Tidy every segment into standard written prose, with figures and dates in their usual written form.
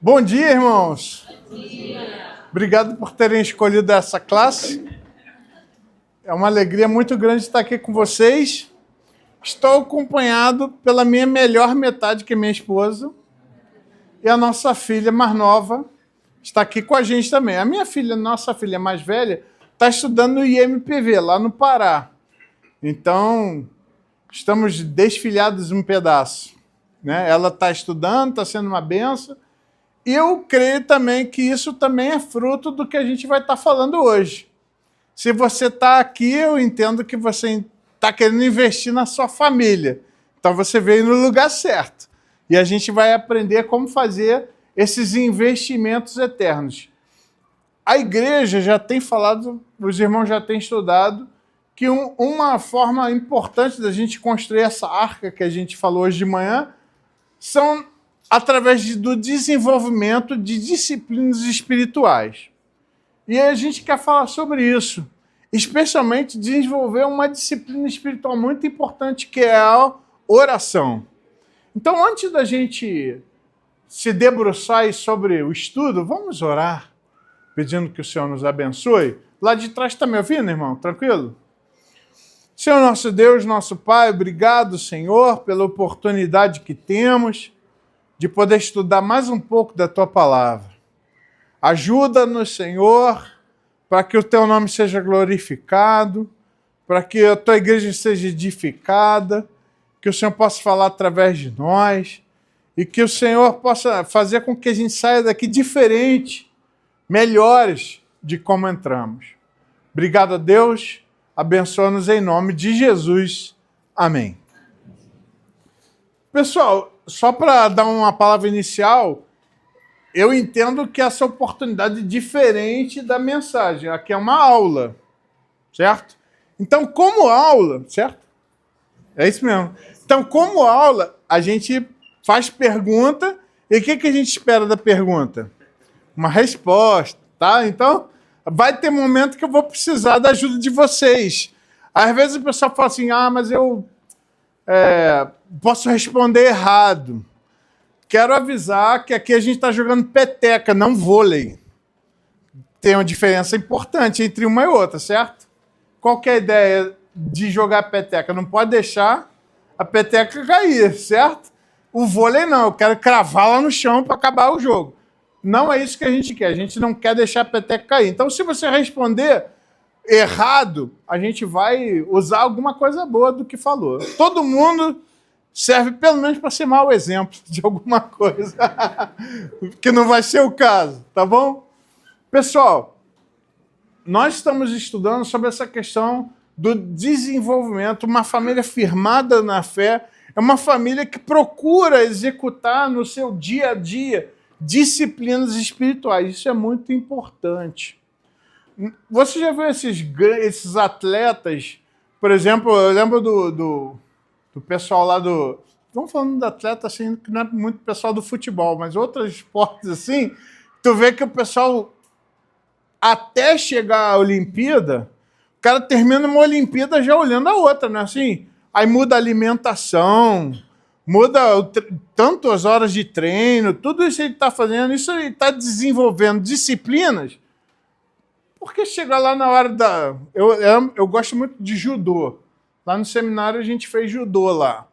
Bom dia, irmãos. Bom dia. Obrigado por terem escolhido essa classe. É uma alegria muito grande estar aqui com vocês. Estou acompanhado pela minha melhor metade, que é minha esposa, e a nossa filha mais nova está aqui com a gente também. A minha filha, nossa filha mais velha, está estudando no IMPV, lá no Pará. Então, estamos desfilhados um pedaço, né? Ela está estudando, está sendo uma benção. E eu creio também que isso também é fruto do que a gente vai estar falando hoje. Se você está aqui, eu entendo que você está querendo investir na sua família. Então você veio no lugar certo. E a gente vai aprender como fazer esses investimentos eternos. A igreja já tem falado, os irmãos já têm estudado, que uma forma importante da gente construir essa arca que a gente falou hoje de manhã são através do desenvolvimento de disciplinas espirituais. E a gente quer falar sobre isso, especialmente desenvolver uma disciplina espiritual muito importante, que é a oração. Então, antes da gente se debruçar sobre o estudo, vamos orar, pedindo que o Senhor nos abençoe. Lá de trás está me ouvindo, irmão? Tranquilo? Senhor nosso Deus, nosso Pai, obrigado, Senhor, pela oportunidade que temos de poder estudar mais um pouco da Tua Palavra. Ajuda-nos, Senhor, para que o Teu nome seja glorificado, para que a Tua igreja seja edificada, que o Senhor possa falar através de nós e que o Senhor possa fazer com que a gente saia daqui diferente, melhores de como entramos. Obrigado a Deus, abençoa-nos em nome de Jesus. Amém. Pessoal, só para dar uma palavra inicial, eu entendo que essa oportunidade é diferente da mensagem. Aqui é uma aula, certo? Então, como aula, certo? É isso mesmo. Então, como aula, a gente faz pergunta e o que a gente espera da pergunta? Uma resposta, tá? Então, vai ter momento que eu vou precisar da ajuda de vocês. Às vezes o pessoal fala assim, mas eu posso responder errado. Quero avisar que aqui a gente está jogando peteca, não vôlei. Tem uma diferença importante entre uma e outra, certo? Qual que é a ideia de jogar peteca? Não pode deixar a peteca cair, certo? O vôlei não, eu quero cravar lá no chão para acabar o jogo. Não é isso que a gente quer, a gente não quer deixar a peteca cair. Então, se você responder errado, a gente vai usar alguma coisa boa do que falou. Todo mundo serve pelo menos para ser mau exemplo de alguma coisa, que não vai ser o caso, tá bom? Pessoal, nós estamos estudando sobre essa questão do desenvolvimento. Uma família firmada na fé é uma família que procura executar no seu dia a dia disciplinas espirituais. Isso é muito importante. Você já viu esses atletas? Por exemplo, eu lembro do pessoal lá do... Estamos falando de atleta assim, que não é muito pessoal do futebol, mas outros esportes assim, tu vê que o pessoal, até chegar à Olimpíada, o cara termina uma Olimpíada já olhando a outra, né? Assim, aí muda a alimentação, muda tanto as horas de treino, tudo isso ele está fazendo, isso ele está desenvolvendo disciplinas. Porque chegar lá na hora da... Eu gosto muito de judô. Lá no seminário a gente fez judô lá.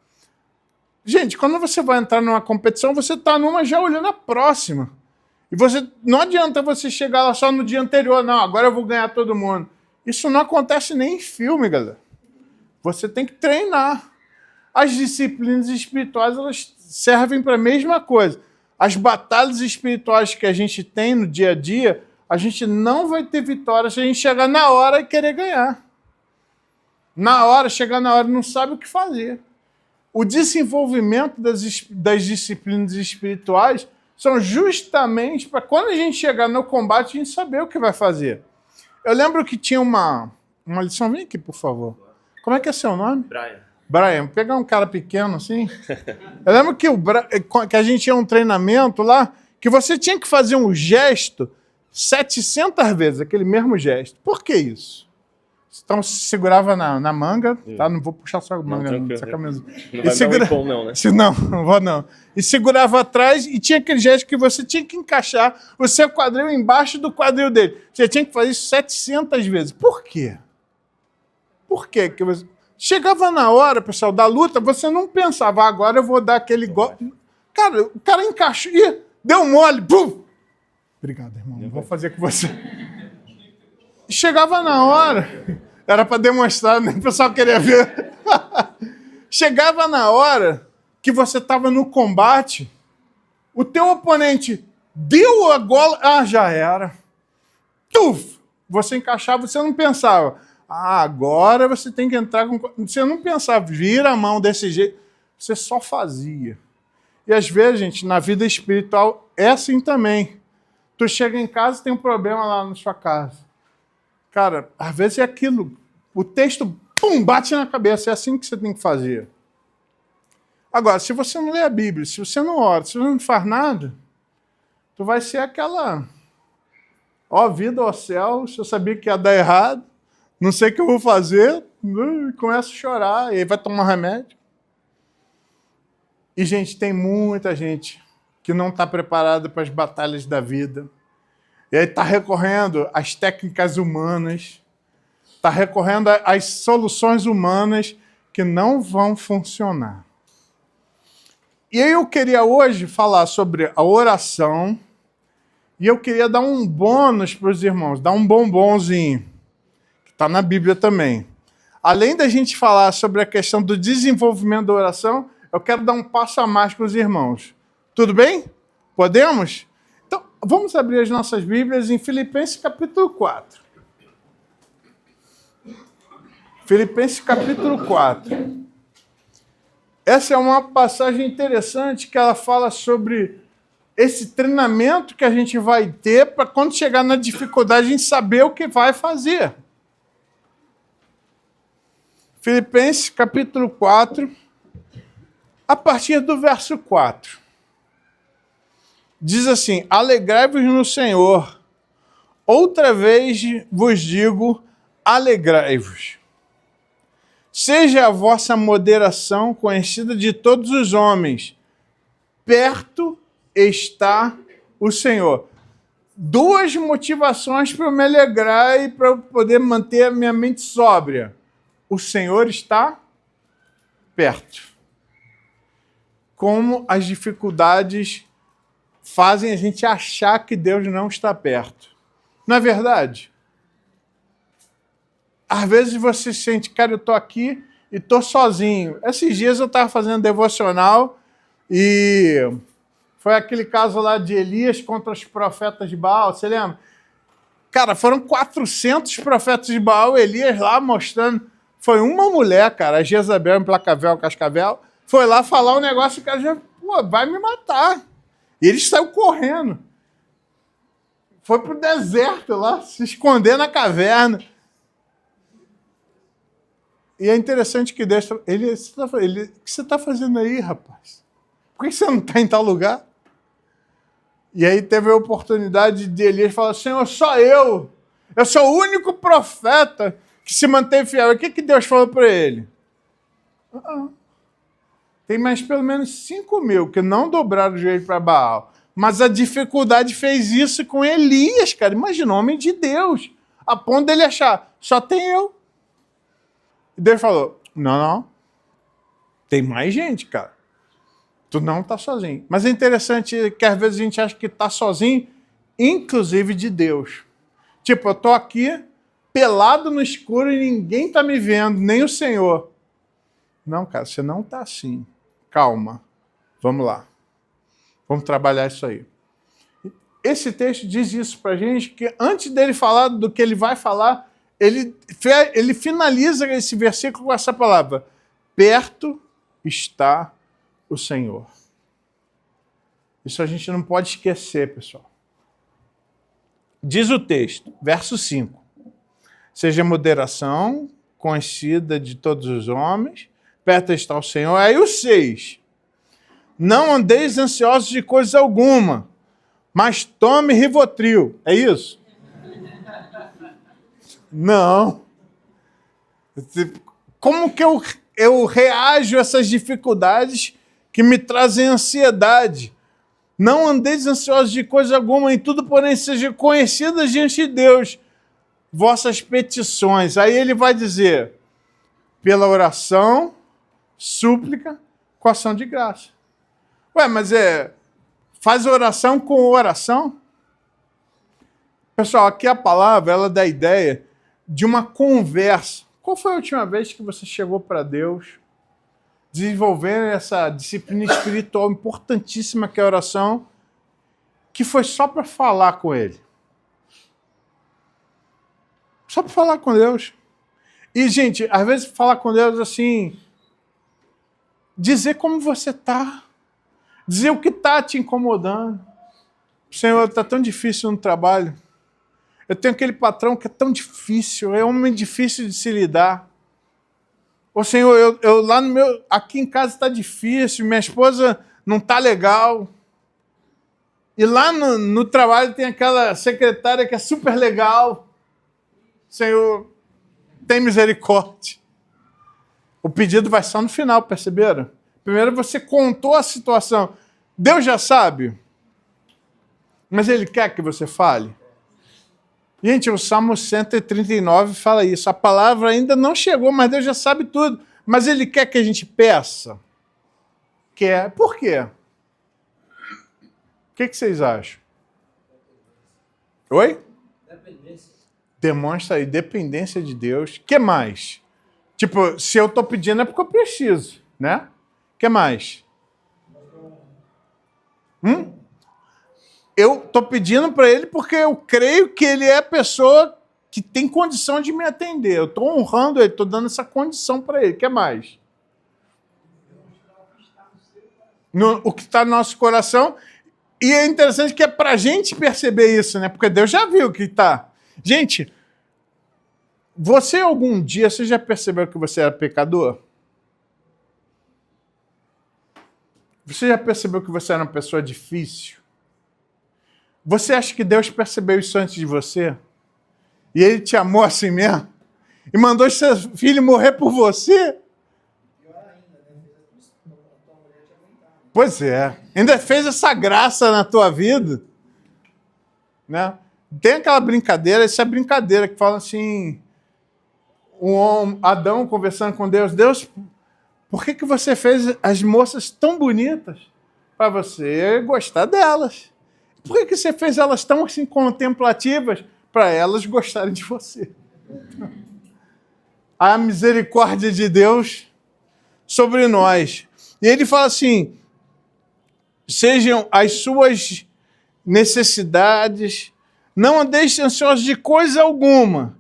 Gente, quando você vai entrar numa competição, você está numa já olhando a próxima. E não adianta você chegar lá só no dia anterior, não, agora eu vou ganhar todo mundo. Isso não acontece nem em filme, galera. Você tem que treinar. As disciplinas espirituais, elas servem para a mesma coisa. As batalhas espirituais que a gente tem no dia a dia, a gente não vai ter vitória se a gente chegar na hora e querer ganhar. Chegar na hora, não sabe o que fazer. O desenvolvimento das disciplinas espirituais são justamente para quando a gente chegar no combate, a gente saber o que vai fazer. Eu lembro que tinha uma lição, vem aqui, por favor. Como é que é seu nome? Brian, vou pegar um cara pequeno assim. Eu lembro que a gente tinha um treinamento lá, que você tinha que fazer um gesto 700 vezes, aquele mesmo gesto. Por que isso? Então segurava na manga, tá? Não vou puxar sua manga, essa camisa. Não vai dar um empom, não, né? Não vou não. E segurava atrás e tinha aquele gesto que você tinha que encaixar o seu quadril embaixo do quadril dele. Você tinha que fazer isso 700 vezes. Por quê? Por quê? Que você... Chegava na hora, pessoal, da luta, você não pensava, agora eu vou dar aquele golpe. Cara, o cara encaixou. Ih, deu mole. Pum! Obrigado, irmão. Não vou fazer com você. Chegava na hora, era para demonstrar, né? O pessoal queria ver. Chegava na hora que você estava no combate, o teu oponente deu a gola, já era. Tuf! Você encaixava, você não pensava, agora você tem que entrar com... Você não pensava, vira a mão desse jeito, você só fazia. E às vezes, gente, na vida espiritual é assim também. Tu chega em casa e tem um problema lá na sua casa. Cara, às vezes é aquilo. O texto, pum, bate na cabeça. É assim que você tem que fazer. Agora, se você não lê a Bíblia, se você não ora, se você não faz nada, tu vai ser aquela... Ó vida, ó céu, se eu sabia que ia dar errado, não sei o que eu vou fazer, começa a chorar, e aí vai tomar remédio. E, gente, tem muita gente que não está preparada para as batalhas da vida. E aí está recorrendo às técnicas humanas, está recorrendo às soluções humanas que não vão funcionar. E aí eu queria hoje falar sobre a oração e eu queria dar um bônus para os irmãos, dar um bombonzinho, que está na Bíblia também. Além da gente falar sobre a questão do desenvolvimento da oração, eu quero dar um passo a mais para os irmãos. Tudo bem? Podemos? Então, vamos abrir as nossas Bíblias em Filipenses capítulo 4. Filipenses capítulo 4. Essa é uma passagem interessante que ela fala sobre esse treinamento que a gente vai ter para quando chegar na dificuldade a gente saber o que vai fazer. Filipenses capítulo 4, a partir do verso 4. Diz assim: alegrai-vos no Senhor. Outra vez vos digo, alegrai-vos. Seja a vossa moderação conhecida de todos os homens. Perto está o Senhor. Duas motivações para eu me alegrar e para eu poder manter a minha mente sóbria. O Senhor está perto. Como as dificuldades fazem a gente achar que Deus não está perto. Não é verdade? Às vezes você sente, cara, eu estou aqui e estou sozinho. Esses dias eu estava fazendo devocional e foi aquele caso lá de Elias contra os profetas de Baal, você lembra? Cara, foram 400 profetas de Baal, Elias lá mostrando. Foi uma mulher, cara, a Jezabel, Implacável, Cascavel, foi lá falar um negócio que o cara já, vai me matar. E ele saiu correndo. Foi pro deserto lá, se esconder na caverna. E é interessante que Deus... o que você está fazendo aí, rapaz? Por que você não está em tal lugar? E aí teve a oportunidade de Elias falar, Senhor, só eu sou o único profeta que se mantém fiel. E o que Deus falou para ele? Tem mais pelo menos 5.000 que não dobraram o joelho para Baal. Mas a dificuldade fez isso com Elias, cara. Imagina, homem de Deus. A ponto dele achar, só tem eu. E Deus falou, não. Tem mais gente, cara. Tu não tá sozinho. Mas é interessante que às vezes a gente acha que tá sozinho, inclusive de Deus. Tipo, eu tô aqui, pelado no escuro e ninguém tá me vendo, nem o Senhor. Não, cara, você não tá assim. Calma. Vamos lá. Vamos trabalhar isso aí. Esse texto diz isso pra gente, que antes dele falar do que ele vai falar, ele finaliza esse versículo com essa palavra. Perto está o Senhor. Isso a gente não pode esquecer, pessoal. Diz o texto, verso 5. Seja moderação conhecida de todos os homens, perto está o Senhor. Aí o 6. Não andeis ansiosos de coisa alguma, mas tome Rivotril. É isso? Não. Como que eu reajo a essas dificuldades que me trazem ansiedade? Não andeis ansiosos de coisa alguma, em tudo, porém, sejam conhecidas diante de Deus vossas petições. Aí ele vai dizer, pela oração, súplica, com ação de graça. Ué, mas faz oração com oração? Pessoal, aqui a palavra, ela dá a ideia de uma conversa. Qual foi a última vez que você chegou para Deus, desenvolvendo essa disciplina espiritual importantíssima que é a oração, que foi só para falar com Ele? Só para falar com Deus. E, gente, às vezes falar com Deus assim, dizer como você está, dizer o que está te incomodando. Senhor, está tão difícil no trabalho. Eu tenho aquele patrão que é tão difícil, é um homem difícil de se lidar. Ô Senhor, eu lá aqui em casa está difícil, minha esposa não está legal. E lá no trabalho tem aquela secretária que é super legal. Senhor, tem misericórdia. O pedido vai só no final, perceberam? Primeiro você contou a situação. Deus já sabe, mas Ele quer que você fale. Gente, o Salmo 139 fala isso. A palavra ainda não chegou, mas Deus já sabe tudo. Mas Ele quer que a gente peça. Quer. Por quê? O que vocês acham? Oi? Dependência. Demonstra aí dependência de Deus. O que mais? Tipo, se eu estou pedindo é porque eu preciso, né? O que mais? Eu estou pedindo para Ele porque eu creio que Ele é a pessoa que tem condição de me atender. Eu estou honrando Ele, estou dando essa condição para Ele. O que mais? O que está no nosso coração. E é interessante que é para a gente perceber isso, né? Porque Deus já viu que está. Gente, você algum dia, você já percebeu que você era pecador? Você já percebeu que você era uma pessoa difícil? Você acha que Deus percebeu isso antes de você? E Ele te amou assim mesmo? E mandou seu filho morrer por você? Pois é. Ainda fez essa graça na tua vida. Né? Tem aquela brincadeira, essa é brincadeira que fala assim, Adão conversando com Deus, Deus, por que você fez as moças tão bonitas? Para você gostar delas. Por que você fez elas tão assim contemplativas? Para elas gostarem de você. A misericórdia de Deus sobre nós. E ele fala assim, sejam as suas necessidades, não andeis ansiosos de coisa alguma.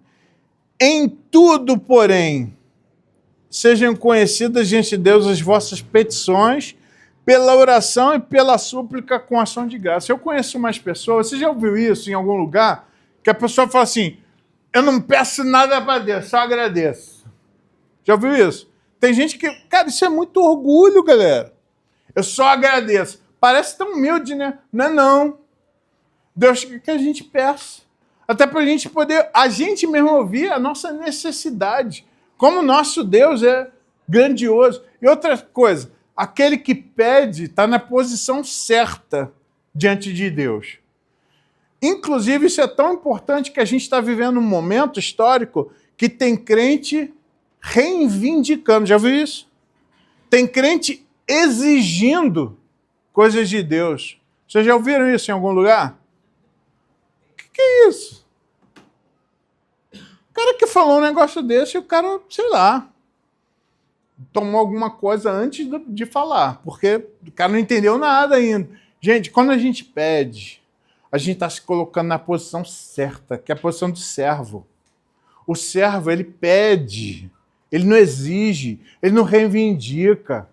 Em tudo, porém, sejam conhecidas diante de Deus as vossas petições, pela oração e pela súplica com ação de graça. Eu conheço umas pessoas, você já ouviu isso em algum lugar? Que a pessoa fala assim, eu não peço nada para Deus, só agradeço. Já ouviu isso? Tem gente que, cara, isso é muito orgulho, galera. Eu só agradeço. Parece tão humilde, né? Não é não. Deus quer que a gente peça. Até para a gente poder, a gente mesmo ouvir a nossa necessidade. Como o nosso Deus é grandioso. E outra coisa, aquele que pede está na posição certa diante de Deus. Inclusive, isso é tão importante que a gente está vivendo um momento histórico que tem crente reivindicando. Já viu isso? Tem crente exigindo coisas de Deus. Vocês já ouviram isso em algum lugar? O que é isso? O cara que falou um negócio desse, o cara, sei lá, tomou alguma coisa antes de falar, porque o cara não entendeu nada ainda. Gente, quando a gente pede, a gente está se colocando na posição certa, que é a posição do servo. O servo, ele pede, ele não exige, ele não reivindica,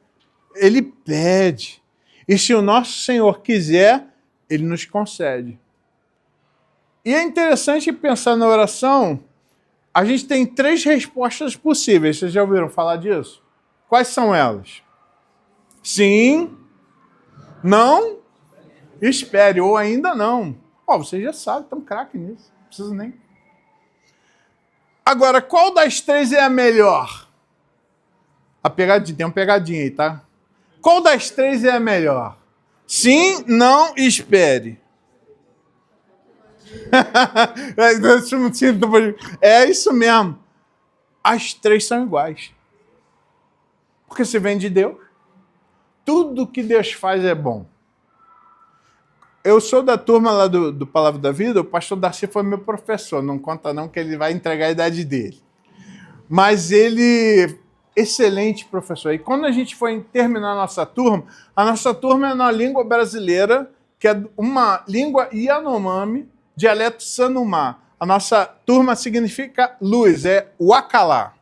ele pede. E se o nosso Senhor quiser, ele nos concede. E é interessante pensar na oração, a gente tem 3 respostas possíveis. Vocês já ouviram falar disso? Quais são elas? Sim, não, espere, ou ainda não. Vocês já sabem, estão craque nisso, não precisa nem. Agora, qual das três é a melhor? A pegadinha, tem uma pegadinha aí, tá? Qual das três é a melhor? Sim, não, espere. É isso mesmo. As três são iguais. Porque se vem de Deus, tudo que Deus faz é bom. Eu sou da turma lá do Palavra da Vida, o pastor Darcy foi meu professor, não conta não que ele vai entregar a idade dele. Mas ele, excelente professor. E quando a gente foi terminar a nossa turma é na língua brasileira, que é uma língua Yanomami, dialeto Sanumá. A nossa turma significa luz, é Wakalá.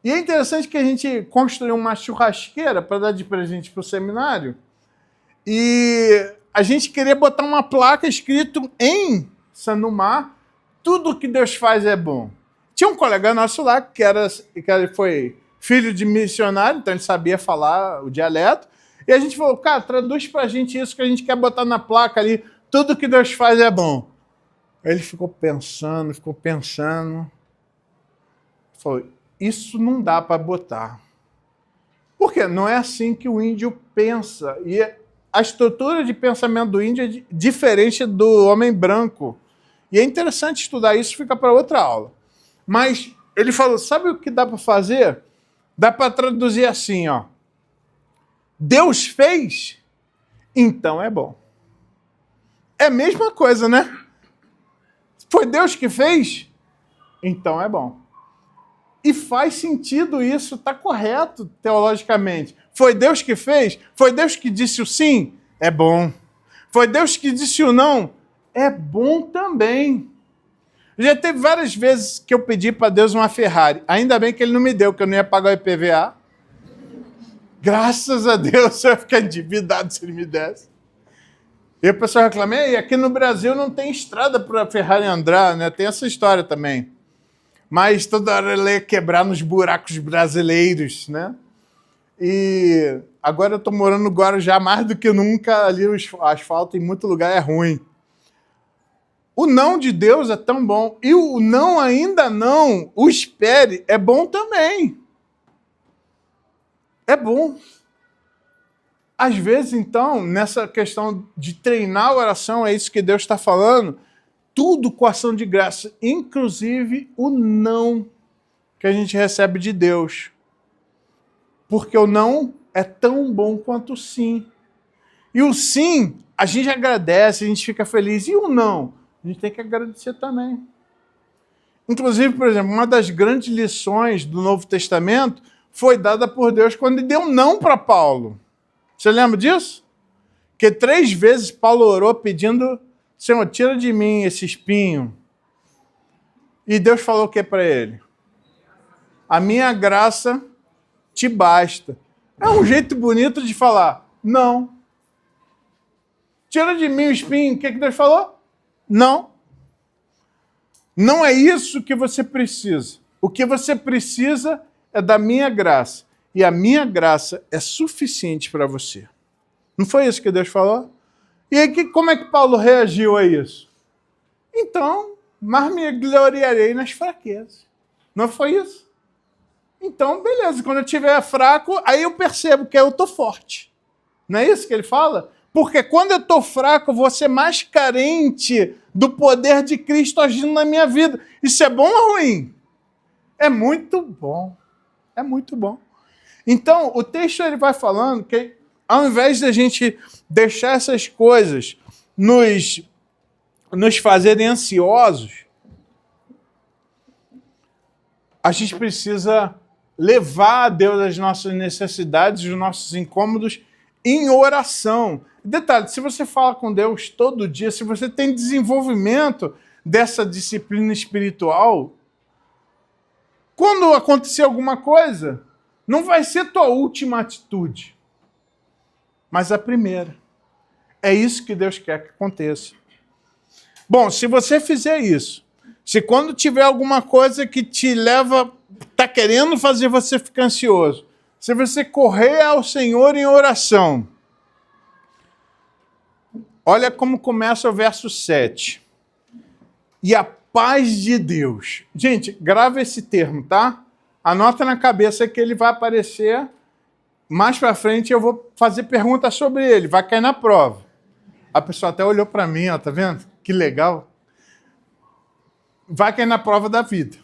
E é interessante que a gente construiu uma churrasqueira para dar de presente para o seminário, e a gente queria botar uma placa escrito em Sanumá, tudo que Deus faz é bom. Tinha um colega nosso lá que ele foi filho de missionário, então ele sabia falar o dialeto, e a gente falou, cara, traduz pra gente isso que a gente quer botar na placa ali, tudo que Deus faz é bom. Aí ele ficou pensando, falou, isso não dá para botar. Por quê? Não é assim que o índio pensa, e a estrutura de pensamento do índio é diferente do homem branco. E é interessante estudar isso, fica para outra aula. Mas ele falou, sabe o que dá para fazer? Dá para traduzir assim, ó. Deus fez, então é bom. É a mesma coisa, né? Foi Deus que fez, então é bom. E faz sentido isso, está correto teologicamente. Foi Deus que fez? Foi Deus que disse o sim? É bom. Foi Deus que disse o não? É bom também. Já teve várias vezes que eu pedi para Deus uma Ferrari. Ainda bem que ele não me deu, que eu não ia pagar o IPVA. Graças a Deus eu ia ficar endividado se ele me desse. E o pessoal reclama, e aqui no Brasil não tem estrada para a Ferrari andar, né? Tem essa história também. Mas toda hora ele ia quebrar nos buracos brasileiros, né? E agora eu estou morando no Guarujá mais do que nunca, ali o asfalto em muito lugar é ruim. O não de Deus é tão bom. E o não ainda não, o espere, é bom também. É bom. Às vezes, então, nessa questão de treinar a oração, é isso que Deus está falando, tudo com ação de graça, inclusive o não que a gente recebe de Deus. Porque o não é tão bom quanto o sim. E o sim, a gente agradece, a gente fica feliz. E o não? A gente tem que agradecer também. Inclusive, por exemplo, uma das grandes lições do Novo Testamento foi dada por Deus quando ele deu não para Paulo. Você lembra disso? Que 3 vezes Paulo orou pedindo, Senhor, tira de mim esse espinho. E Deus falou o que para ele? A minha graça te basta. É um jeito bonito de falar, não. Tira de mim o espinho. O que Deus falou? Não. Não é isso que você precisa. O que você precisa é da minha graça. E a minha graça é suficiente para você. Não foi isso que Deus falou? E aí, como é que Paulo reagiu a isso? Então, mas me gloriarei nas fraquezas. Não foi isso? Então, beleza, quando eu estiver fraco, aí eu percebo que eu estou forte. Não é isso que ele fala? Porque quando eu estou fraco, eu vou ser mais carente do poder de Cristo agindo na minha vida. Isso é bom ou ruim? É muito bom. É muito bom. Então, o texto ele vai falando que, ao invés de a gente deixar essas coisas nos fazerem ansiosos, a gente precisa levar a Deus as nossas necessidades, os nossos incômodos em oração. Detalhe, se você fala com Deus todo dia, se você tem desenvolvimento dessa disciplina espiritual, quando acontecer alguma coisa, não vai ser tua última atitude, mas a primeira. É isso que Deus quer que aconteça. Bom, se você fizer isso, se quando tiver alguma coisa que te leva, está querendo fazer você ficar ansioso, se você correr ao Senhor em oração, olha como começa o verso 7. E a paz de Deus. Gente, grava esse termo, tá? Anota na cabeça que ele vai aparecer mais para frente. Eu vou fazer perguntas sobre ele, vai cair na prova. A pessoa até olhou para mim, ó, tá vendo? Que legal. Vai cair na prova da vida.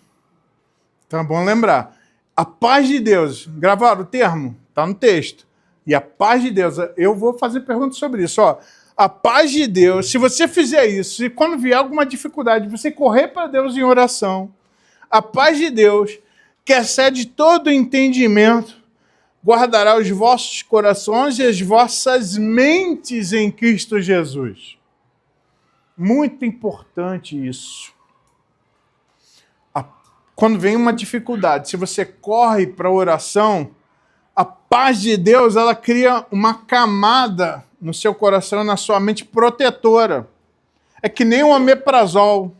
Então é bom lembrar. A paz de Deus. Gravaram o termo? Está no texto. E a paz de Deus. Eu vou fazer perguntas sobre isso. Ó. A paz de Deus, se você fizer isso, se quando vier alguma dificuldade, você correr para Deus em oração, a paz de Deus, que excede todo entendimento, guardará os vossos corações e as vossas mentes em Cristo Jesus. Muito importante isso. Quando vem uma dificuldade, se você corre para a oração, a paz de Deus, ela cria uma camada no seu coração, na sua mente protetora. É que nem um omeprazol.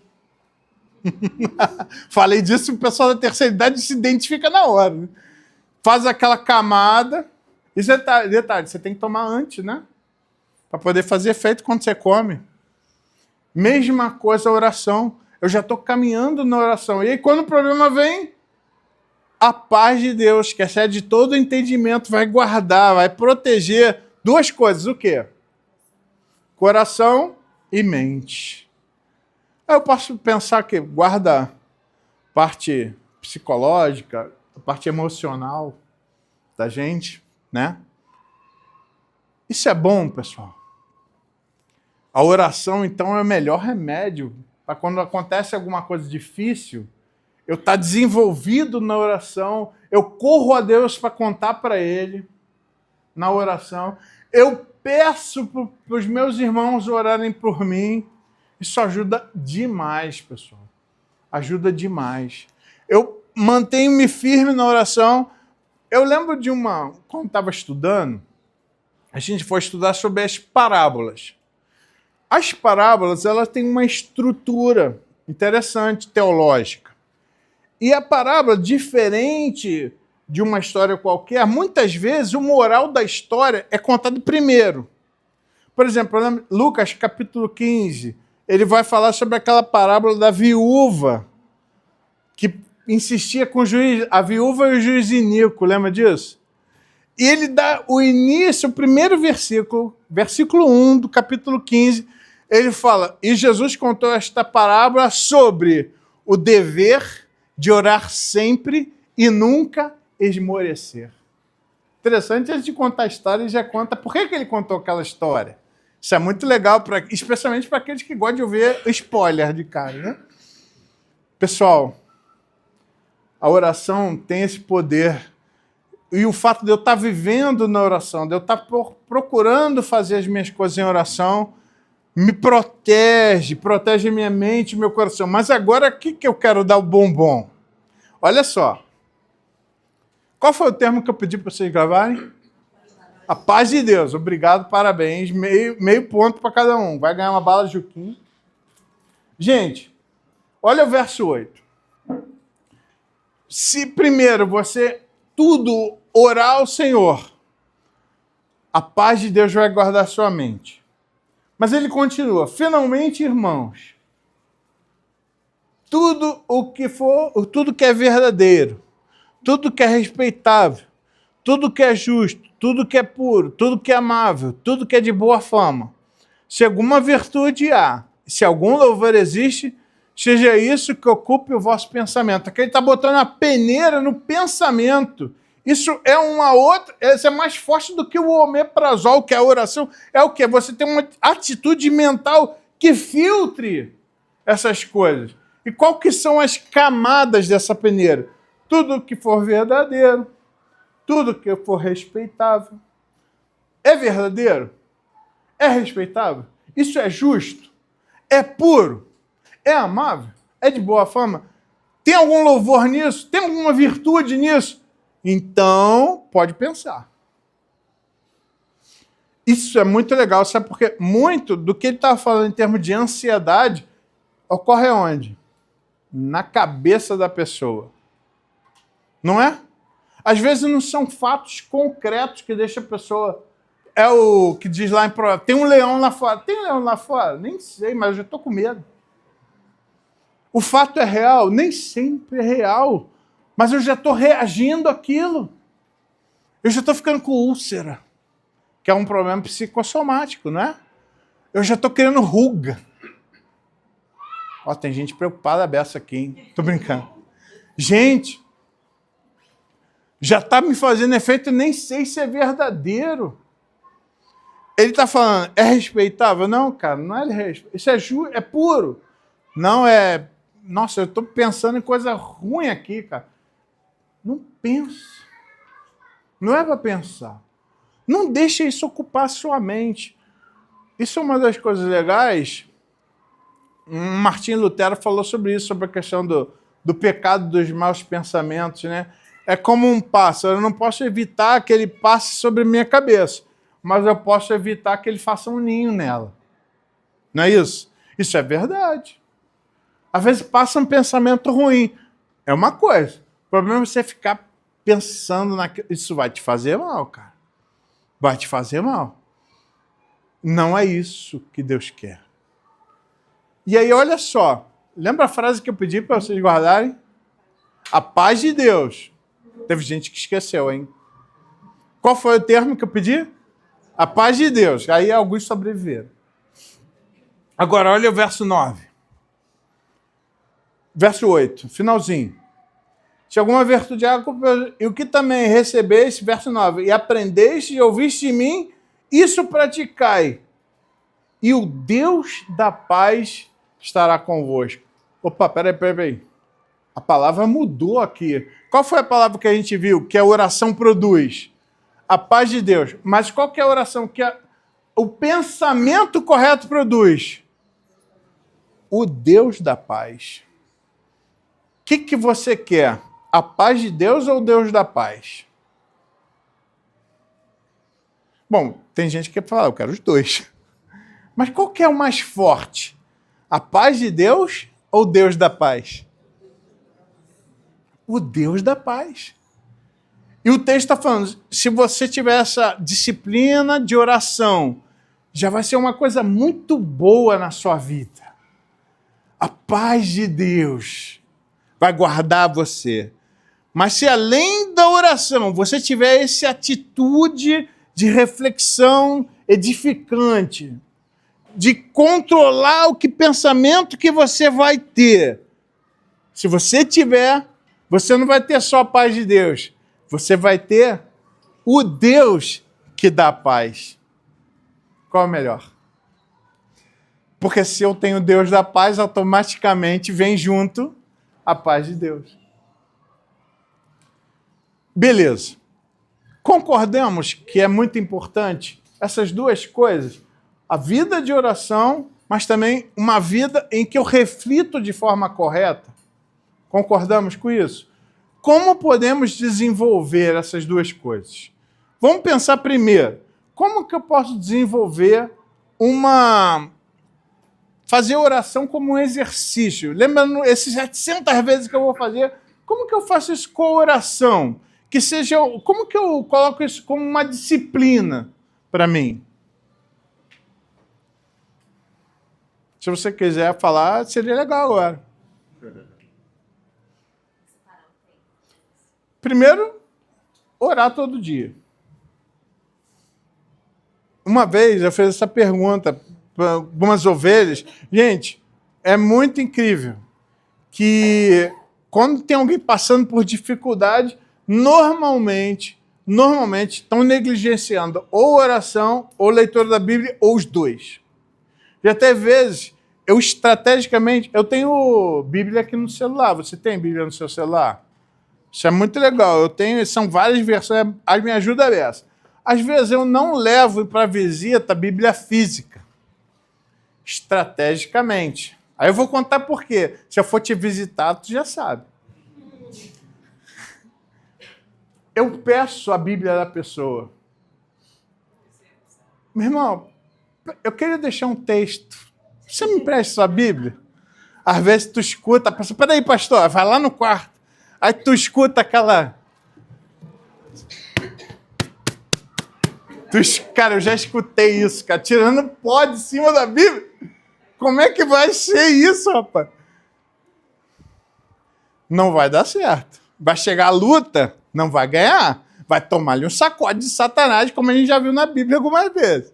Falei disso, o pessoal da terceira idade se identifica na hora. Né? Faz aquela camada. E detalhe, você tem que tomar antes, né? Para poder fazer efeito quando você come. Mesma coisa a oração. Eu já estou caminhando na oração. E aí, quando o problema vem, a paz de Deus, que excede todo o entendimento, vai guardar, vai proteger duas coisas. O quê? Coração e mente. Aí eu posso pensar que guarda a parte psicológica, a parte emocional da gente, né? Isso é bom, pessoal. A oração, então, é o melhor remédio para quando acontece alguma coisa difícil, eu estar desenvolvido na oração, eu corro a Deus para contar para Ele na oração, eu peço para os meus irmãos orarem por mim. Isso ajuda demais, pessoal. Ajuda demais. Eu mantenho-me firme na oração. Eu lembro de quando estava estudando, a gente foi estudar sobre as parábolas. As parábolas, elas têm uma estrutura interessante, teológica. E a parábola, diferente de uma história qualquer, muitas vezes o moral da história é contado primeiro. Por exemplo, Lucas, capítulo 15, ele vai falar sobre aquela parábola da viúva, que insistia com o juiz, a viúva e o juiz iníquo, lembra disso? E ele dá o início, o primeiro versículo, versículo 1 do capítulo 15, ele fala, e Jesus contou esta parábola sobre o dever de orar sempre e nunca esmorecer. Interessante, antes de contar a história, ele já conta por que ele contou aquela história. Isso é muito legal, especialmente para aqueles que gostam de ouvir spoiler de cara, né? Pessoal, a oração tem esse poder. E o fato de eu estar vivendo na oração, de eu estar procurando fazer as minhas coisas em oração, me protege minha mente, meu coração. Mas agora, o que eu quero dar o bombom? Olha só. Qual foi o termo que eu pedi para vocês gravarem? A paz de Deus. Obrigado, parabéns. Meio ponto para cada um. Vai ganhar uma bala Juquim. Gente, olha o verso 8. Se primeiro você tudo orar ao Senhor, a paz de Deus vai guardar sua mente. Mas ele continua, finalmente, irmãos, tudo que é verdadeiro, tudo que é respeitável, tudo que é justo, tudo que é puro, tudo que é amável, tudo que é de boa fama, se alguma virtude há, se algum louvor existe, seja isso que ocupe o vosso pensamento. Aqui ele está botando a peneira no pensamento. Isso é uma outra, isso é mais forte do que o omeprazol, que é a oração. É o quê? Você tem uma atitude mental que filtre essas coisas. E qual que são as camadas dessa peneira? Tudo que for verdadeiro, tudo que for respeitável. É verdadeiro? É respeitável? Isso é justo? É puro? É amável? É de boa fama? Tem algum louvor nisso? Tem alguma virtude nisso? Então, pode pensar. Isso é muito legal, sabe? Porque muito do que ele estava falando em termos de ansiedade ocorre onde? Na cabeça da pessoa. Não é? Às vezes não são fatos concretos que deixam a pessoa... É o que diz lá em prova, tem um leão lá fora. Tem um leão lá fora? Nem sei, mas eu já estou com medo. O fato é real? Nem sempre é real. Mas eu já estou reagindo àquilo. Eu já estou ficando com úlcera, que é um problema psicossomático, não é? Eu já estou criando ruga. Ó, tem gente preocupada dessa aqui, hein? Tô brincando. Gente, já está me fazendo efeito, nem sei se é verdadeiro. Ele está falando, é respeitável? Não, cara, não é respeitável. Isso é puro. Não é... Nossa, eu estou pensando em coisa ruim aqui, cara. Não pensa. Não é para pensar. Não deixa isso ocupar a sua mente. Isso é uma das coisas legais. Martinho Lutero falou sobre isso, sobre a questão do pecado dos maus pensamentos, né? É como um pássaro. Eu não posso evitar que ele passe sobre a minha cabeça, mas eu posso evitar que ele faça um ninho nela. Não é isso? Isso é verdade. Às vezes passa um pensamento ruim. É uma coisa. O problema é você ficar pensando naquilo. Isso vai te fazer mal, cara. Vai te fazer mal. Não é isso que Deus quer. E aí, olha só. Lembra a frase que eu pedi para vocês guardarem? A paz de Deus. Teve gente que esqueceu, hein? Qual foi o termo que eu pedi? A paz de Deus. Aí alguns sobreviveram. Agora, olha o verso 9. Verso 8, finalzinho. Se alguma virtude há, e o que também recebeste, verso 9, e aprendeste e ouviste de mim, isso praticai. E o Deus da paz estará convosco. Opa, peraí. A palavra mudou aqui. Qual foi a palavra que a gente viu que a oração produz? A paz de Deus. Mas qual que é a oração que o pensamento correto produz? O Deus da paz. O que você quer? A paz de Deus ou o Deus da paz? Bom, tem gente que fala, eu quero os dois. Mas qual que é o mais forte? A paz de Deus ou Deus da paz? O Deus da paz. E o texto está falando, se você tiver essa disciplina de oração, já vai ser uma coisa muito boa na sua vida. A paz de Deus vai guardar você. Mas se além da oração você tiver essa atitude de reflexão edificante, de controlar o pensamento que você vai ter, se você tiver, você não vai ter só a paz de Deus, você vai ter o Deus que dá paz. Qual é o melhor? Porque se eu tenho o Deus da paz, automaticamente vem junto a paz de Deus. Beleza. Concordamos que é muito importante essas duas coisas, a vida de oração, mas também uma vida em que eu reflito de forma correta. Concordamos com isso? Como podemos desenvolver essas duas coisas? Vamos pensar primeiro, como que eu posso desenvolver fazer oração como um exercício? Lembrando esses 700 vezes que eu vou fazer, como que eu faço isso com a oração? Como que eu coloco isso como uma disciplina para mim? Se você quiser falar, seria legal agora. Primeiro, orar todo dia. Uma vez eu fiz essa pergunta para algumas ovelhas. Gente, é muito incrível que quando tem alguém passando por dificuldade, normalmente estão negligenciando ou oração, ou leitura da Bíblia, ou os dois. Já teve vezes, eu tenho Bíblia aqui no celular. Você tem Bíblia no seu celular? Isso é muito legal. São várias versões, a minha ajuda é essa. Às vezes eu não levo para visita a Bíblia física, estrategicamente. Aí eu vou contar por quê. Se eu for te visitar, tu já sabe. Eu peço a Bíblia da pessoa. Meu irmão, eu queria deixar um texto. Você me empresta sua Bíblia? Às vezes tu escuta a pessoa, peraí, pastor, vai lá no quarto. Aí tu escuta aquela... Cara, eu já escutei isso, cara, tirando pó de cima da Bíblia. Como é que vai ser isso, rapaz? Não vai dar certo. Vai chegar a luta, não vai ganhar. Vai tomar-lhe um sacode de Satanás, como a gente já viu na Bíblia algumas vezes.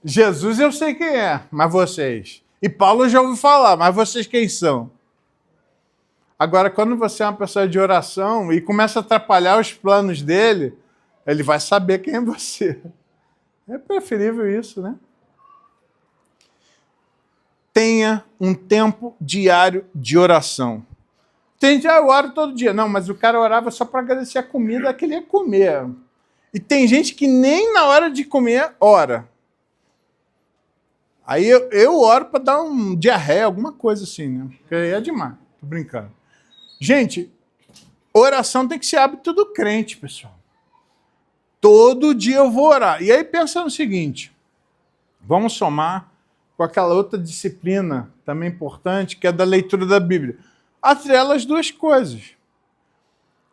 Jesus eu sei quem é, mas vocês? E Paulo eu já ouvi falar, mas vocês quem são? Agora, quando você é uma pessoa de oração e começa a atrapalhar os planos dele, ele vai saber quem é você. É preferível isso, né? Tenha um tempo diário de oração. Tem gente, eu oro todo dia. Não, mas o cara orava só para agradecer a comida que ele ia comer. E tem gente que nem na hora de comer ora. Aí eu oro para dar um diarreia, alguma coisa assim, né? Porque aí é demais. Tô brincando. Gente, oração tem que ser hábito do crente, pessoal. Todo dia eu vou orar. E aí pensa no seguinte, vamos somar com aquela outra disciplina também importante, que é da leitura da Bíblia. Atrela as duas coisas.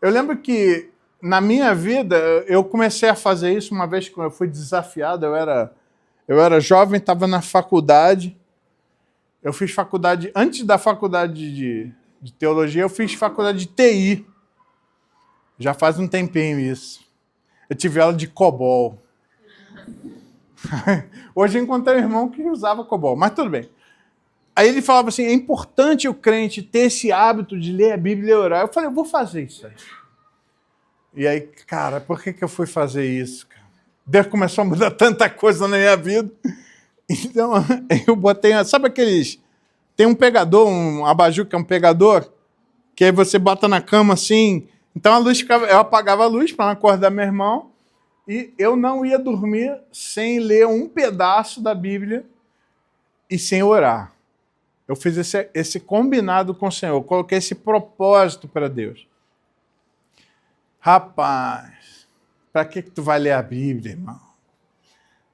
Eu lembro que na minha vida, eu comecei a fazer isso uma vez que eu fui desafiado, eu era jovem, estava na faculdade. Eu fiz faculdade, antes da faculdade de teologia, eu fiz faculdade de TI. Já faz um tempinho isso. Eu tive aula de COBOL. Hoje eu encontrei um irmão que usava COBOL, mas tudo bem. Aí ele falava assim, é importante o crente ter esse hábito de ler a Bíblia e orar. Eu falei, eu vou fazer isso aí. E aí, cara, por que eu fui fazer isso? Deus começou a mudar tanta coisa na minha vida. Então, eu botei... Sabe aqueles... Tem um pegador, um abajur que é um pegador, que aí você bota na cama assim... Então a luz ficava... Eu apagava a luz para não acordar meu irmão e eu não ia dormir sem ler um pedaço da Bíblia e sem orar. Eu fiz esse combinado com o Senhor, eu coloquei esse propósito para Deus. Rapaz, para que tu vai ler a Bíblia, irmão?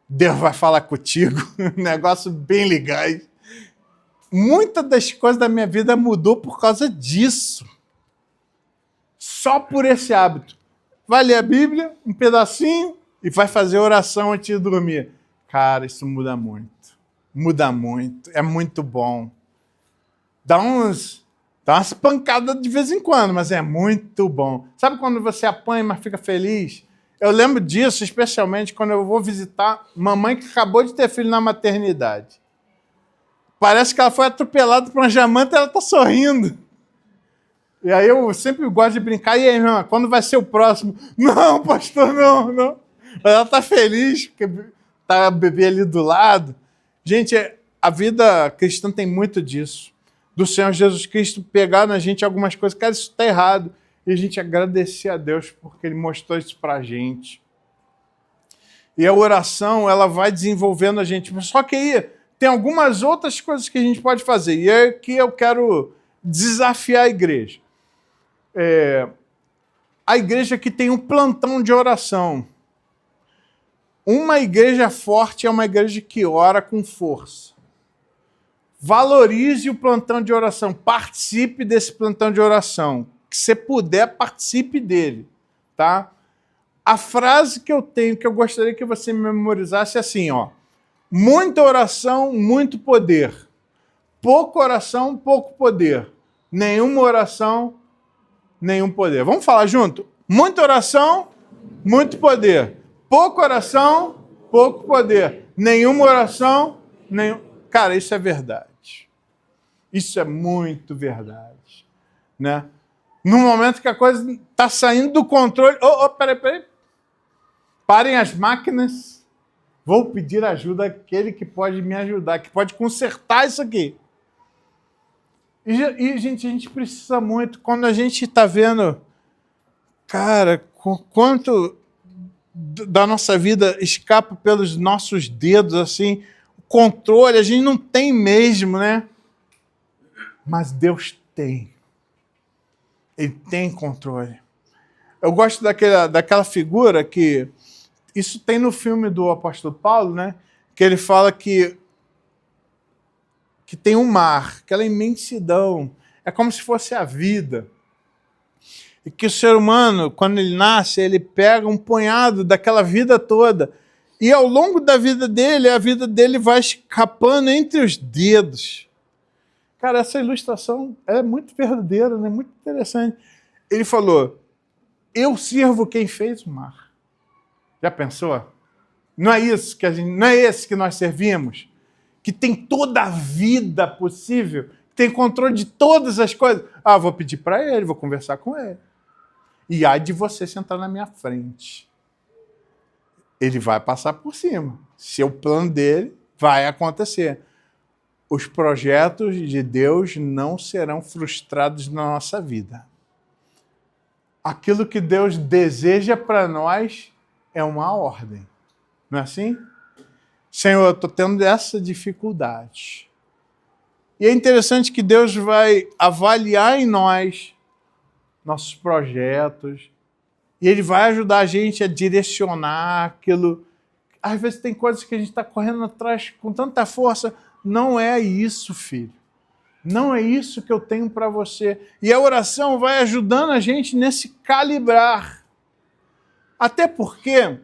Deus vai falar contigo, negócio bem legal. Muitas das coisas da minha vida mudou por causa disso. Só por esse hábito. Vai ler a Bíblia, um pedacinho, e vai fazer oração antes de dormir. Cara, isso muda muito. Muda muito. É muito bom. Dá umas pancadas de vez em quando, mas é muito bom. Sabe quando você apanha, mas fica feliz? Eu lembro disso, especialmente quando eu vou visitar mamãe que acabou de ter filho na maternidade. Parece que ela foi atropelada por uma jamanta e ela está sorrindo. E aí eu sempre gosto de brincar. E aí, irmã, quando vai ser o próximo? Não, pastor, não. Mas ela está feliz, porque está a bebê ali do lado. Gente, a vida cristã tem muito disso. Do Senhor Jesus Cristo pegar na gente algumas coisas. Cara, isso está errado. E a gente agradecer a Deus porque Ele mostrou isso para a gente. E a oração, ela vai desenvolvendo a gente. Só que aí tem algumas outras coisas que a gente pode fazer. E é que eu quero desafiar a igreja. A igreja que tem um plantão de oração. Uma igreja forte é uma igreja que ora com força. Valorize o plantão de oração. Participe desse plantão de oração. Que você puder, participe dele. Tá? A frase que eu tenho, que eu gostaria que você memorizasse é assim, ó. Muita oração, muito poder. Pouca oração, pouco poder. Nenhuma oração, nenhum poder. Vamos falar junto? Muita oração, muito poder. Pouca oração, pouco poder. Nenhuma oração, nenhum... Cara, isso é verdade. Isso é muito verdade. Né? No momento que a coisa está saindo do controle... Peraí. Parem as máquinas. Vou pedir ajuda àquele que pode me ajudar, que pode consertar isso aqui. E gente, a gente precisa muito. Quando a gente está vendo, cara, quanto da nossa vida escapa pelos nossos dedos, assim, o controle, a gente não tem mesmo, né? Mas Deus tem. Ele tem controle. Eu gosto daquela figura que... Isso tem no filme do apóstolo Paulo, né? Que ele fala que tem um mar, aquela imensidão. É como se fosse a vida. E que o ser humano, quando ele nasce, ele pega um punhado daquela vida toda. E ao longo da vida dele, a vida dele vai escapando entre os dedos. Cara, essa ilustração é muito verdadeira, né? Muito interessante. Ele falou, eu sirvo quem fez o mar. Já pensou? Não é isso que não é esse que nós servimos? Que tem toda a vida possível, tem controle de todas as coisas. Ah, vou pedir para ele, vou conversar com ele. E há de você sentar na minha frente. Ele vai passar por cima. Se o plano dele vai acontecer. Os projetos de Deus não serão frustrados na nossa vida. Aquilo que Deus deseja para nós é uma ordem. Não é assim? Senhor, eu estou tendo essa dificuldade. E é interessante que Deus vai avaliar em nós nossos projetos, e Ele vai ajudar a gente a direcionar aquilo. Às vezes tem coisas que a gente está correndo atrás com tanta força. Não é isso, filho. Não é isso que eu tenho para você. E a oração vai ajudando a gente nesse calibrar. Até porque,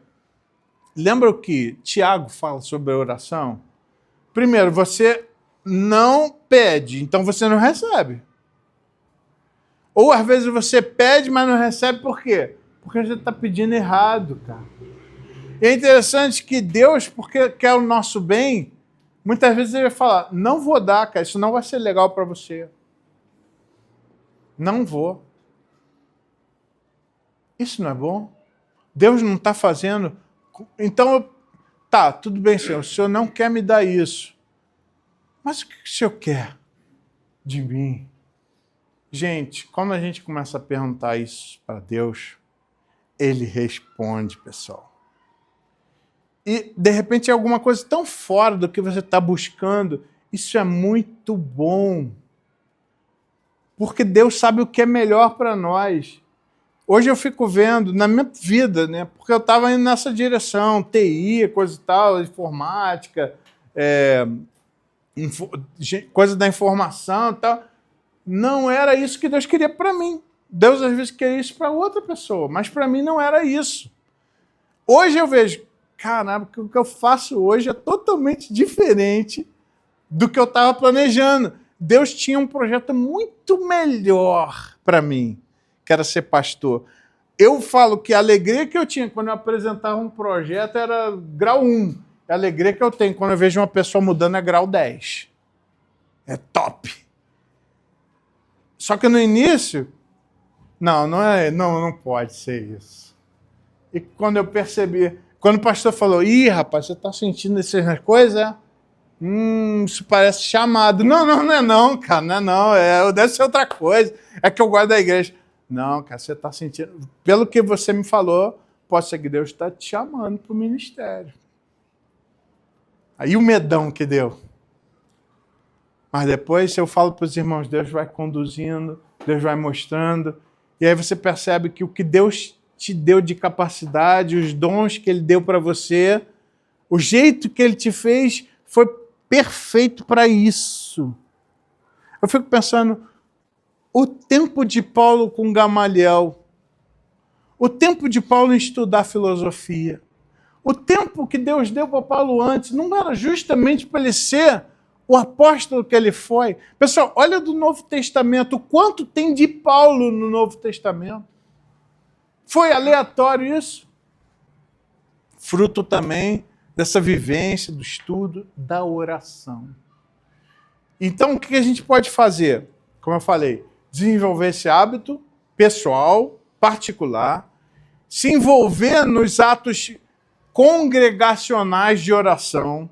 lembra o que Tiago fala sobre a oração? Primeiro, você não pede, então você não recebe. Ou às vezes você pede, mas não recebe por quê? Porque você está pedindo errado, cara. E é interessante que Deus, porque quer o nosso bem, muitas vezes ele vai falar, não vou dar, cara, isso não vai ser legal para você. Não vou. Isso não é bom? Deus não está fazendo. Então, tá, tudo bem, Senhor, o Senhor não quer me dar isso. Mas o que o Senhor quer de mim? Gente, quando a gente começa a perguntar isso para Deus, Ele responde, pessoal. E, de repente, é alguma coisa tão fora do que você está buscando. Isso é muito bom. Porque Deus sabe o que é melhor para nós. Hoje eu fico vendo, na minha vida, né? Porque eu estava indo nessa direção, TI, coisa e tal, informática, coisa da informação e tal. Não era isso que Deus queria para mim. Deus às vezes queria isso para outra pessoa, mas para mim não era isso. Hoje eu vejo, caramba, o que eu faço hoje é totalmente diferente do que eu estava planejando. Deus tinha um projeto muito melhor para mim, que era ser pastor. Eu falo que a alegria que eu tinha quando eu apresentava um projeto era grau 1. A alegria que eu tenho quando eu vejo uma pessoa mudando é grau 10. É top. Só que no início, não pode ser isso. E quando eu percebi, quando o pastor falou, ih, rapaz, você está sentindo essas coisas? Isso parece chamado. Não é não, cara, não é não, deve ser outra coisa. É que eu guardo da igreja. Não, cara, você está sentindo, pelo que você me falou, pode ser que Deus está te chamando para o ministério. Aí o medão que deu. Mas depois, se eu falo para os irmãos, Deus vai conduzindo, Deus vai mostrando, e aí você percebe que o que Deus te deu de capacidade, os dons que Ele deu para você, o jeito que Ele te fez foi perfeito para isso. Eu fico pensando, o tempo de Paulo com Gamaliel, o tempo de Paulo em estudar filosofia, o tempo que Deus deu para Paulo antes, não era justamente para ele ser o apóstolo que ele foi? Pessoal, olha do Novo Testamento, o quanto tem de Paulo no Novo Testamento. Foi aleatório isso? Fruto também dessa vivência, do estudo, da oração. Então, o que a gente pode fazer? Como eu falei, desenvolver esse hábito pessoal, particular, se envolver nos atos congregacionais de oração.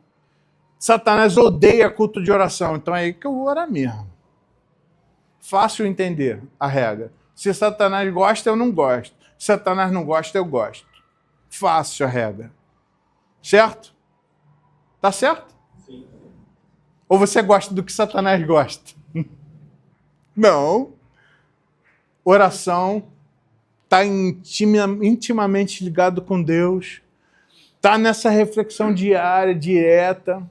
Satanás odeia culto de oração, então é aí que eu vou orar mesmo. Fácil entender a regra. Se Satanás gosta, eu não gosto. Se Satanás não gosta, eu gosto. Fácil a regra. Certo? Tá certo? Sim. Ou você gosta do que Satanás gosta? Não. Oração está intimamente ligado com Deus. Está nessa reflexão diária, direta.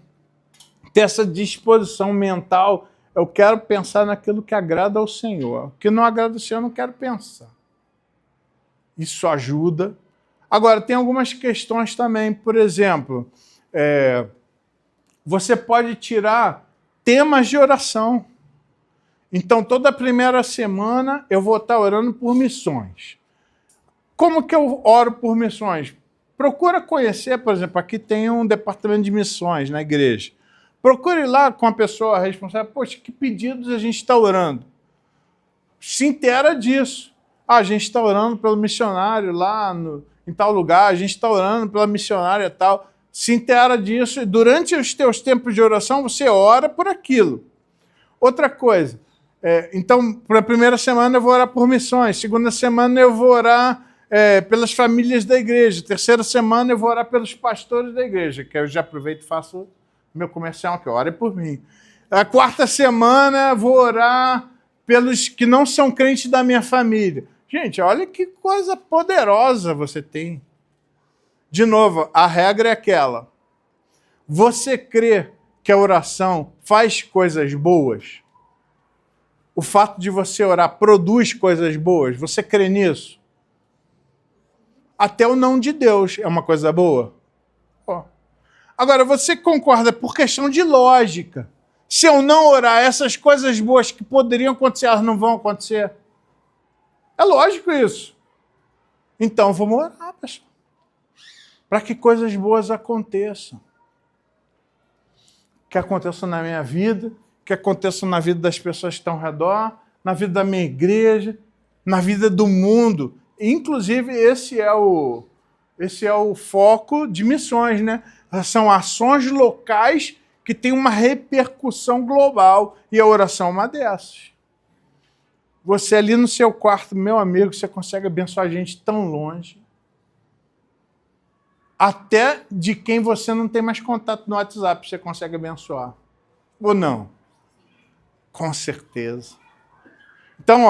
Ter essa disposição mental. Eu quero pensar naquilo que agrada ao Senhor. O que não agrada ao Senhor, eu não quero pensar. Isso ajuda. Agora, tem algumas questões também. Por exemplo, você pode tirar temas de oração. Então, toda primeira semana eu vou estar orando por missões. Como que eu oro por missões? Procura conhecer, por exemplo, aqui tem um departamento de missões na igreja. Procure lá com a pessoa responsável, poxa, que pedidos a gente está orando? Se inteira disso. A gente está orando pelo missionário lá em tal lugar, a gente está orando pela missionária tal. Se inteira disso e durante os teus tempos de oração você ora por aquilo. Outra coisa, então, para a primeira semana eu vou orar por missões, segunda semana eu vou orar pelas famílias da igreja, terceira semana eu vou orar pelos pastores da igreja, que eu já aproveito e faço meu comercial aqui, ore por mim. A quarta semana eu vou orar pelos que não são crentes da minha família. Gente, olha que coisa poderosa você tem. De novo, a regra é aquela. Você crê que a oração faz coisas boas? O fato de você orar produz coisas boas? Você crê nisso? Até o não de Deus é uma coisa boa? Agora, você concorda por questão de lógica. Se eu não orar, essas coisas boas que poderiam acontecer, elas não vão acontecer? É lógico isso. Então, vamos orar, pessoal. Para que coisas boas aconteçam. Que aconteçam na minha vida, que aconteçam na vida das pessoas que estão ao redor, na vida da minha igreja, na vida do mundo. Inclusive, esse é o foco de missões, né? São ações locais que têm uma repercussão global, e a oração é uma dessas. Você ali no seu quarto, meu amigo, você consegue abençoar gente tão longe, até de quem você não tem mais contato no WhatsApp, você consegue abençoar. Ou não? Com certeza. Então,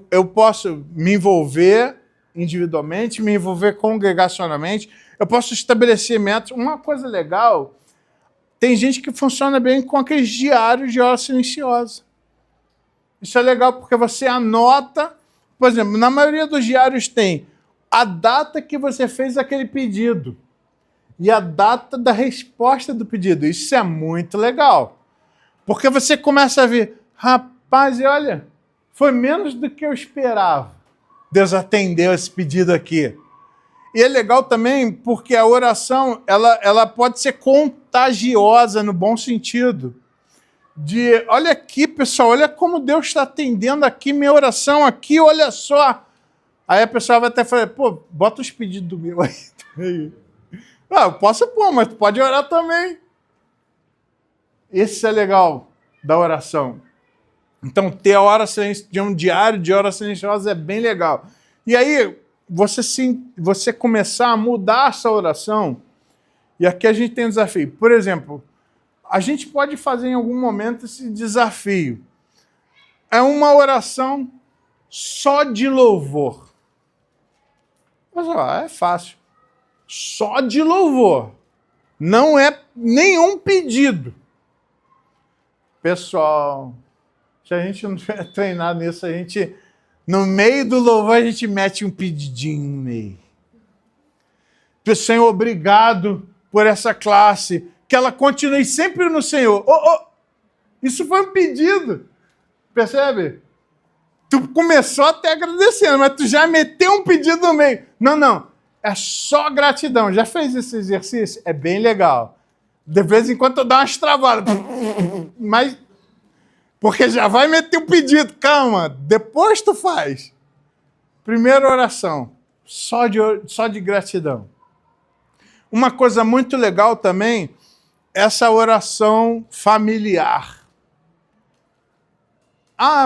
eu posso me envolver individualmente, me envolver congregacionalmente, eu posso estabelecer metas. Uma coisa legal, tem gente que funciona bem com aqueles diários de hora silenciosa. Isso é legal porque você anota, por exemplo, na maioria dos diários tem a data que você fez aquele pedido e a data da resposta do pedido. Isso é muito legal. Porque você começa a ver, rapaz, e olha, foi menos do que eu esperava. Deus atendeu esse pedido aqui. E é legal também porque a oração, ela pode ser contagiosa no bom sentido. Olha aqui, pessoal, olha como Deus está atendendo aqui, minha oração aqui, olha só. Aí a pessoa vai até falar, pô, bota os pedidos do meu aí. Não, eu posso pôr, mas tu pode orar também. Esse é legal da oração. Então, ter a hora de um diário de hora silenciosa é bem legal. E aí, você começar a mudar essa oração, e aqui a gente tem um desafio. Por exemplo, a gente pode fazer em algum momento esse desafio. É uma oração só de louvor. Mas, é fácil. Só de louvor. Não é nenhum pedido. Pessoal, se a gente não tiver treinado nisso, no meio do louvor, a gente mete um pedidinho no meio. Senhor, obrigado por essa classe. Que ela continue sempre no Senhor. Isso foi um pedido. Percebe? Tu começou até agradecendo, mas tu já meteu um pedido no meio. Não. É só gratidão. Já fez esse exercício? É bem legal. De vez em quando eu dou umas travadas. Mas, porque já vai meter um pedido. Calma, depois tu faz. Primeira oração. Só de gratidão. Uma coisa muito legal também, essa oração familiar.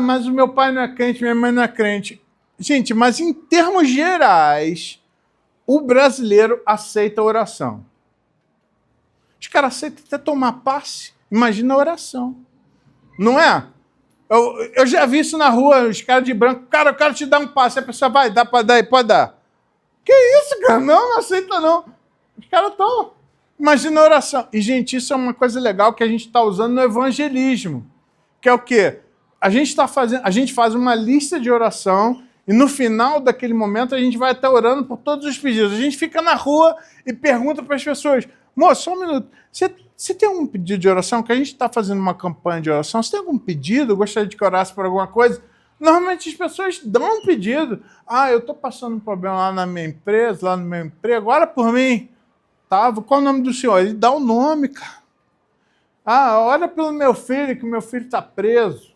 Mas o meu pai não é crente, minha mãe não é crente. Gente, mas em termos gerais, o brasileiro aceita a oração. Os caras aceitam até tomar passe. Imagina a oração. Não é? Eu já vi isso na rua, os caras de branco. Cara, eu quero te dar um passe. A pessoa vai, dá para dar e pode dar. Que isso, cara? Não aceita não. Os caras estão... Imagina a oração. E, gente, isso é uma coisa legal que a gente está usando no evangelismo. Que é o quê? A gente faz uma lista de oração e no final daquele momento a gente vai estar orando por todos os pedidos. A gente fica na rua e pergunta para as pessoas, moço, só um minuto, você Se tem algum pedido de oração, que a gente está fazendo uma campanha de oração, se tem algum pedido, gostaria de que orasse por alguma coisa, normalmente as pessoas dão um pedido. Eu estou passando um problema lá na minha empresa, lá no meu emprego, ora por mim. Qual o nome do senhor? Ele dá o nome, cara. Ora pelo meu filho, que meu filho está preso.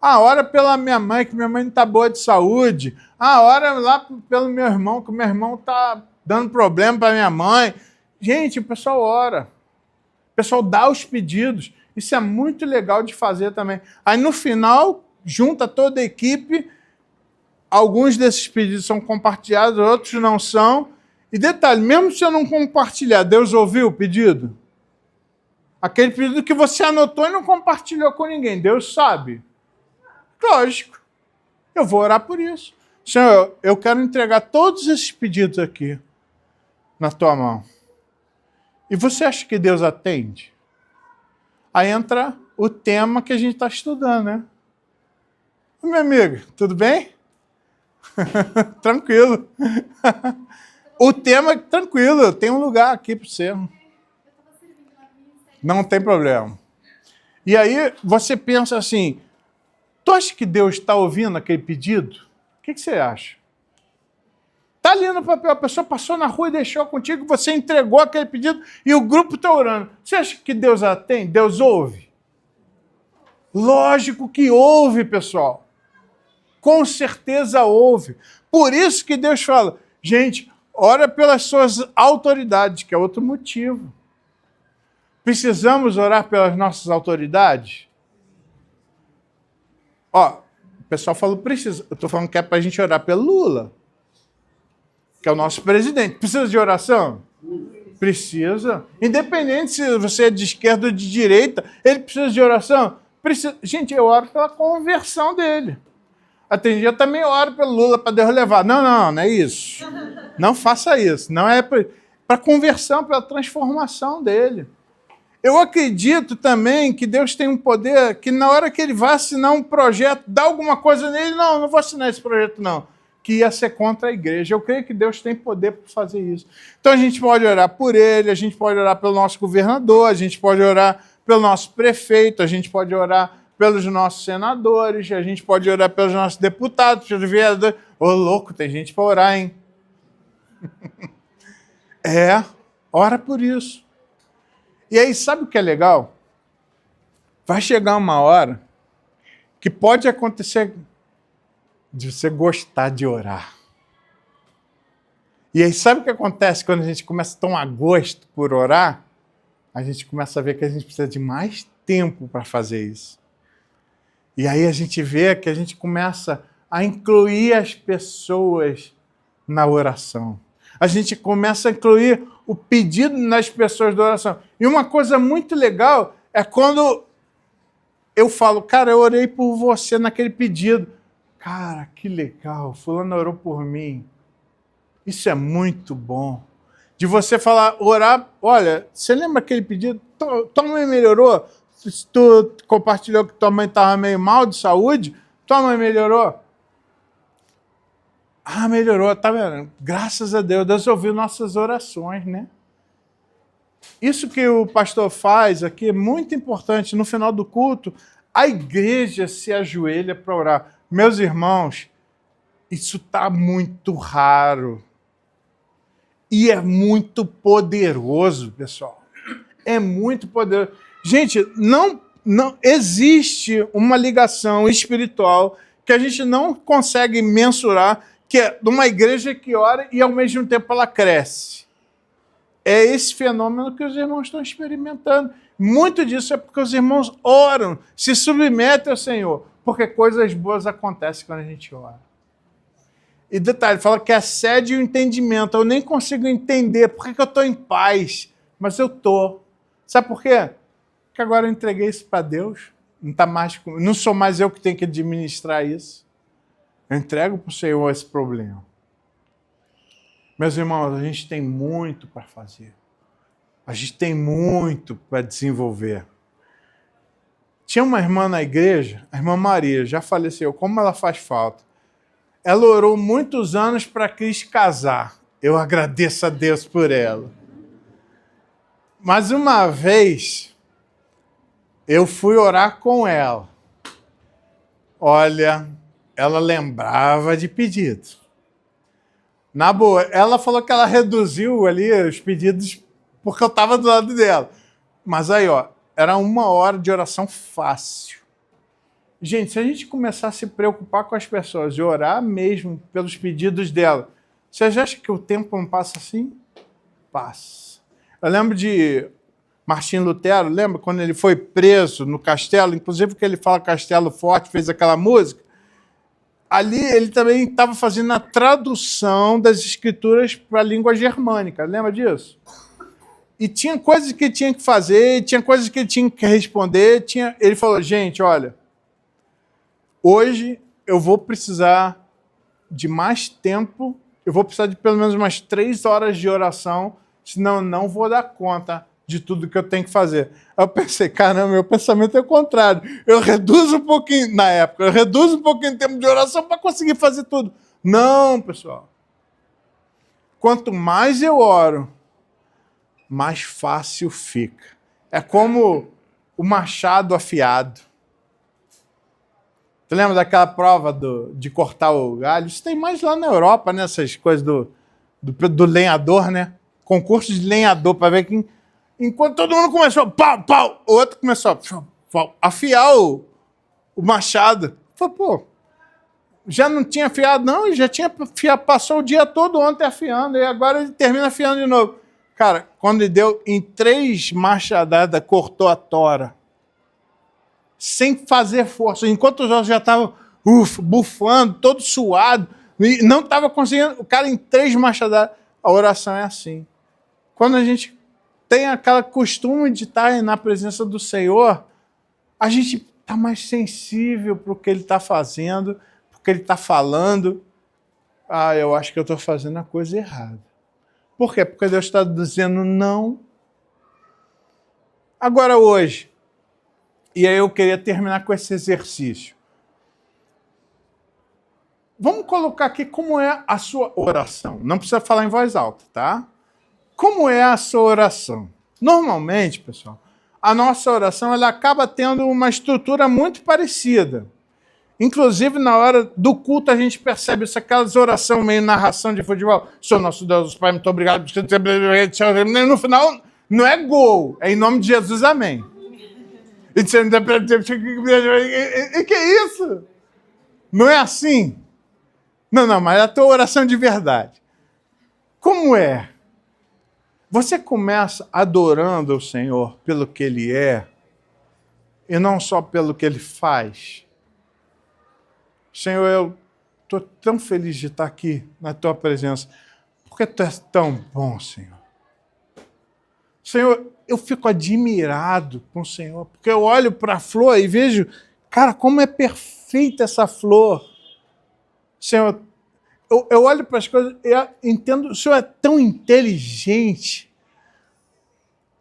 Ora pela minha mãe, que minha mãe não está boa de saúde. Ora lá pelo meu irmão, que meu irmão está dando problema para minha mãe. Gente, o pessoal ora. O pessoal dá os pedidos. Isso é muito legal de fazer também. Aí no final, junta toda a equipe. Alguns desses pedidos são compartilhados, outros não são. E detalhe, mesmo se eu não compartilhar, Deus ouviu o pedido? Aquele pedido que você anotou e não compartilhou com ninguém, Deus sabe. Lógico. Eu vou orar por isso. Senhor, eu quero entregar todos esses pedidos aqui na tua mão. E você acha que Deus atende? Aí entra o tema que a gente está estudando, né? Meu amigo, tudo bem? Tranquilo. O tema é tranquilo, tem um lugar aqui para você. Não tem problema. E aí você pensa assim, tu acha que Deus está ouvindo aquele pedido? O que você acha? Está ali no papel, a pessoa passou na rua e deixou contigo, você entregou aquele pedido e o grupo está orando. Você acha que Deus atende? Deus ouve? Lógico que ouve, pessoal. Com certeza ouve. Por isso que Deus fala, gente, ora pelas suas autoridades, que é outro motivo. Precisamos orar pelas nossas autoridades? O pessoal falou, precisa. Eu estou falando que é para a gente orar pelo Lula, que é o nosso presidente. Precisa de oração? Precisa. Independente se você é de esquerda ou de direita, ele precisa de oração? Precisa. Gente, eu oro pela conversão dele. Tem dia eu também oro pelo Lula para Deus levar. Não é isso. Não faça isso. Não é para conversão, para transformação dele. Eu acredito também que Deus tem um poder que na hora que ele vai assinar um projeto, dá alguma coisa nele, não vou assinar esse projeto não, que ia ser contra a igreja. Eu creio que Deus tem poder para fazer isso. Então a gente pode orar por ele, a gente pode orar pelo nosso governador, a gente pode orar pelo nosso prefeito, a gente pode orar pelos nossos senadores, a gente pode orar pelos nossos deputados, pelos vereadores. Louco, tem gente para orar, hein? Ora por isso. E aí, sabe o que é legal? Vai chegar uma hora que pode acontecer de você gostar de orar. E aí, sabe o que acontece quando a gente começa a tomar gosto por orar? A gente começa a ver que a gente precisa de mais tempo para fazer isso. E aí a gente vê que a gente começa a incluir as pessoas na oração. A gente começa a incluir o pedido nas pessoas da oração. E uma coisa muito legal é quando eu falo, cara, eu orei por você naquele pedido. Cara, que legal, fulano orou por mim. Isso é muito bom. De você falar, orar, olha, você lembra aquele pedido? Tua mãe melhorou? Se tu compartilhou que tua mãe estava meio mal de saúde, tua mãe melhorou? Melhorou, tá vendo? Graças a Deus, Deus ouviu nossas orações, né? Isso que o pastor faz aqui é muito importante. No final do culto, a igreja se ajoelha para orar. Meus irmãos, isso está muito raro. E é muito poderoso, pessoal. É muito poderoso. Gente, não existe uma ligação espiritual que a gente não consegue mensurar, que é de uma igreja que ora e ao mesmo tempo ela cresce. É esse fenômeno que os irmãos estão experimentando. Muito disso é porque os irmãos oram, se submetem ao Senhor, porque coisas boas acontecem quando a gente ora. E detalhe, fala que excede o entendimento. Eu nem consigo entender por que eu estou em paz, mas eu estou. Sabe por quê? Porque agora eu entreguei isso para Deus. Não sou mais eu que tenho que administrar isso. Eu entrego para o Senhor esse problema. Meus irmãos, a gente tem muito para fazer. A gente tem muito para desenvolver. Tinha uma irmã na igreja, a irmã Maria, já faleceu, como ela faz falta. Ela orou muitos anos para Cris casar. Eu agradeço a Deus por ela. Mas uma vez, eu fui orar com ela. Olha, ela lembrava de pedidos. Na boa, ela falou que ela reduziu ali os pedidos porque eu estava do lado dela. Mas aí, ó, era 1 hora de oração fácil. Gente, se a gente começar a se preocupar com as pessoas e orar mesmo pelos pedidos dela, vocês acham que o tempo não passa assim? Passa. Eu lembro de Martim Lutero, lembra quando ele foi preso no castelo, inclusive que ele fala Castelo Forte, fez aquela música? Ali ele também estava fazendo a tradução das escrituras para a língua germânica, lembra disso? E tinha coisas que ele tinha que fazer, tinha coisas que ele tinha que responder. Ele falou, gente, olha, hoje eu vou precisar de mais tempo, eu vou precisar de pelo menos umas 3 horas de oração, senão eu não vou dar conta de tudo que eu tenho que fazer. Aí eu pensei, caramba, meu pensamento é o contrário. Eu reduzo um pouquinho, na época, eu reduzo um pouquinho o tempo de oração para conseguir fazer tudo. Não, pessoal. Quanto mais eu oro, mais fácil fica. É como o machado afiado. Você lembra daquela prova de cortar o galho? Isso tem mais lá na Europa, né? Essas coisas do lenhador, né? Concurso de lenhador, para ver quem... Enquanto todo mundo começou, pau, pau, o outro começou a afiar o machado. Falei, pô, já não tinha afiado, não, já tinha afiado, passou o dia todo ontem afiando, e agora ele termina afiando de novo. Cara, quando ele deu em 3 machadadas, cortou a tora. Sem fazer força. Enquanto os outros já estavam bufando, todo suado, e não estava conseguindo. O cara em 3 machadadas. A oração é assim. Quando a gente tem aquele costume de estar na presença do Senhor, a gente está mais sensível para o que Ele está fazendo, para o que Ele está falando. Ah, eu acho que eu estou fazendo a coisa errada. Por quê? Porque Deus está dizendo não. Agora, hoje, e aí eu queria terminar com esse exercício. Vamos colocar aqui como é a sua oração. Não precisa falar em voz alta, tá? Como é a sua oração? Normalmente, pessoal, a nossa oração ela acaba tendo uma estrutura muito parecida. Inclusive, na hora do culto, a gente percebe isso, aquelas orações meio narração de futebol. Senhor nosso Deus, Pai, muito obrigado. No final, não é gol, é em nome de Jesus, amém. E que é isso? Não é assim? Não, mas é a tua oração de verdade. Como é? Você começa adorando o Senhor pelo que Ele é, e não só pelo que Ele faz. Senhor, eu estou tão feliz de estar aqui na Tua presença, porque Tu és tão bom, Senhor. Senhor, eu fico admirado com o Senhor, porque eu olho para a flor e vejo, cara, como é perfeita essa flor. Senhor, eu olho para as coisas e entendo, o Senhor é tão inteligente.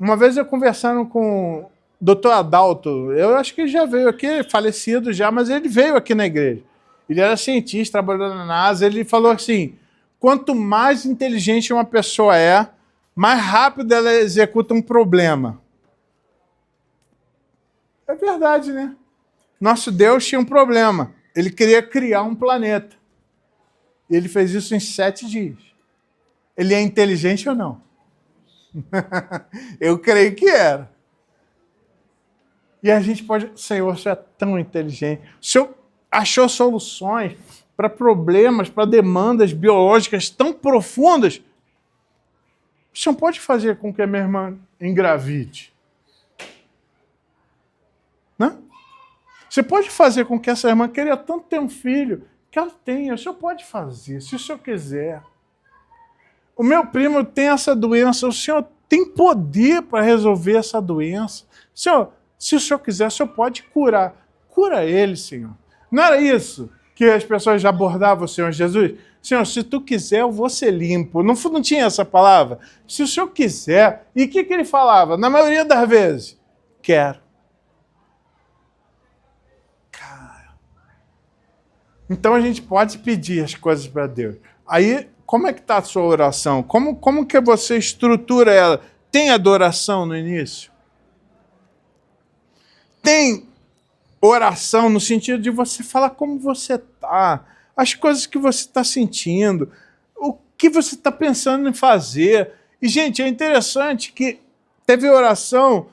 Uma vez eu conversando com o Dr. Adalto, eu acho que ele já veio aqui, falecido já, mas ele veio aqui na igreja. Ele era cientista, trabalhou na NASA, ele falou assim, quanto mais inteligente uma pessoa é, mais rápido ela executa um problema. É verdade, né? Nosso Deus tinha um problema. Ele queria criar um planeta. E ele fez isso em 7 dias. Ele é inteligente ou não? Eu creio que era. E a gente pode... Senhor, você é tão inteligente. O Senhor achou soluções para problemas, para demandas biológicas tão profundas. O Senhor pode fazer com que a minha irmã engravide? Não? Você pode fazer com que essa irmã queria tanto ter um filho, que ela tenha. O Senhor pode fazer, se o Senhor quiser. O meu primo tem essa doença, o Senhor tem poder para resolver essa doença. Senhor, se o Senhor quiser, o Senhor pode curar. Cura ele, Senhor. Não era isso que as pessoas já abordavam o Senhor Jesus? Senhor, se tu quiser, eu vou ser limpo. Não tinha essa palavra? Se o Senhor quiser. E o que ele falava? Na maioria das vezes, quero. Cara. Então a gente pode pedir as coisas para Deus. Aí, como é que está a sua oração? Como que você estrutura ela? Tem adoração no início? Tem oração no sentido de você falar como você está, as coisas que você está sentindo, o que você está pensando em fazer. E, gente, é interessante que teve oração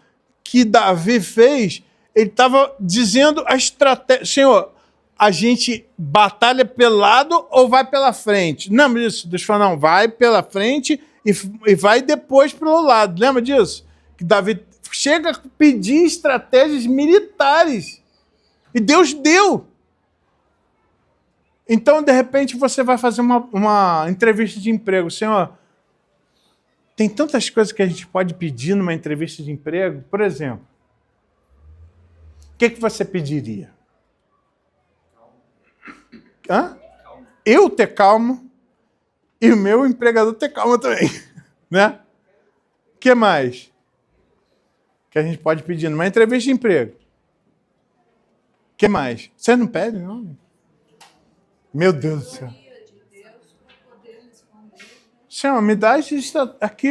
que Davi fez, ele estava dizendo a estratégia. Senhor, a gente batalha pelo lado ou vai pela frente? Não, isso, deixa eu falar, não, vai pela frente e vai depois pelo lado. Lembra disso? Que Davi chega a pedir estratégias militares. E Deus deu. Então, de repente, você vai fazer uma entrevista de emprego. Senhor, tem tantas coisas que a gente pode pedir numa entrevista de emprego. Por exemplo, o que você pediria? Hã? Eu ter calma e o meu empregador ter calma também. Né? O que mais que a gente pode pedir numa entrevista de emprego? O que mais? Você não pede, não? Meu Deus do céu. Senhor, me dá aqui.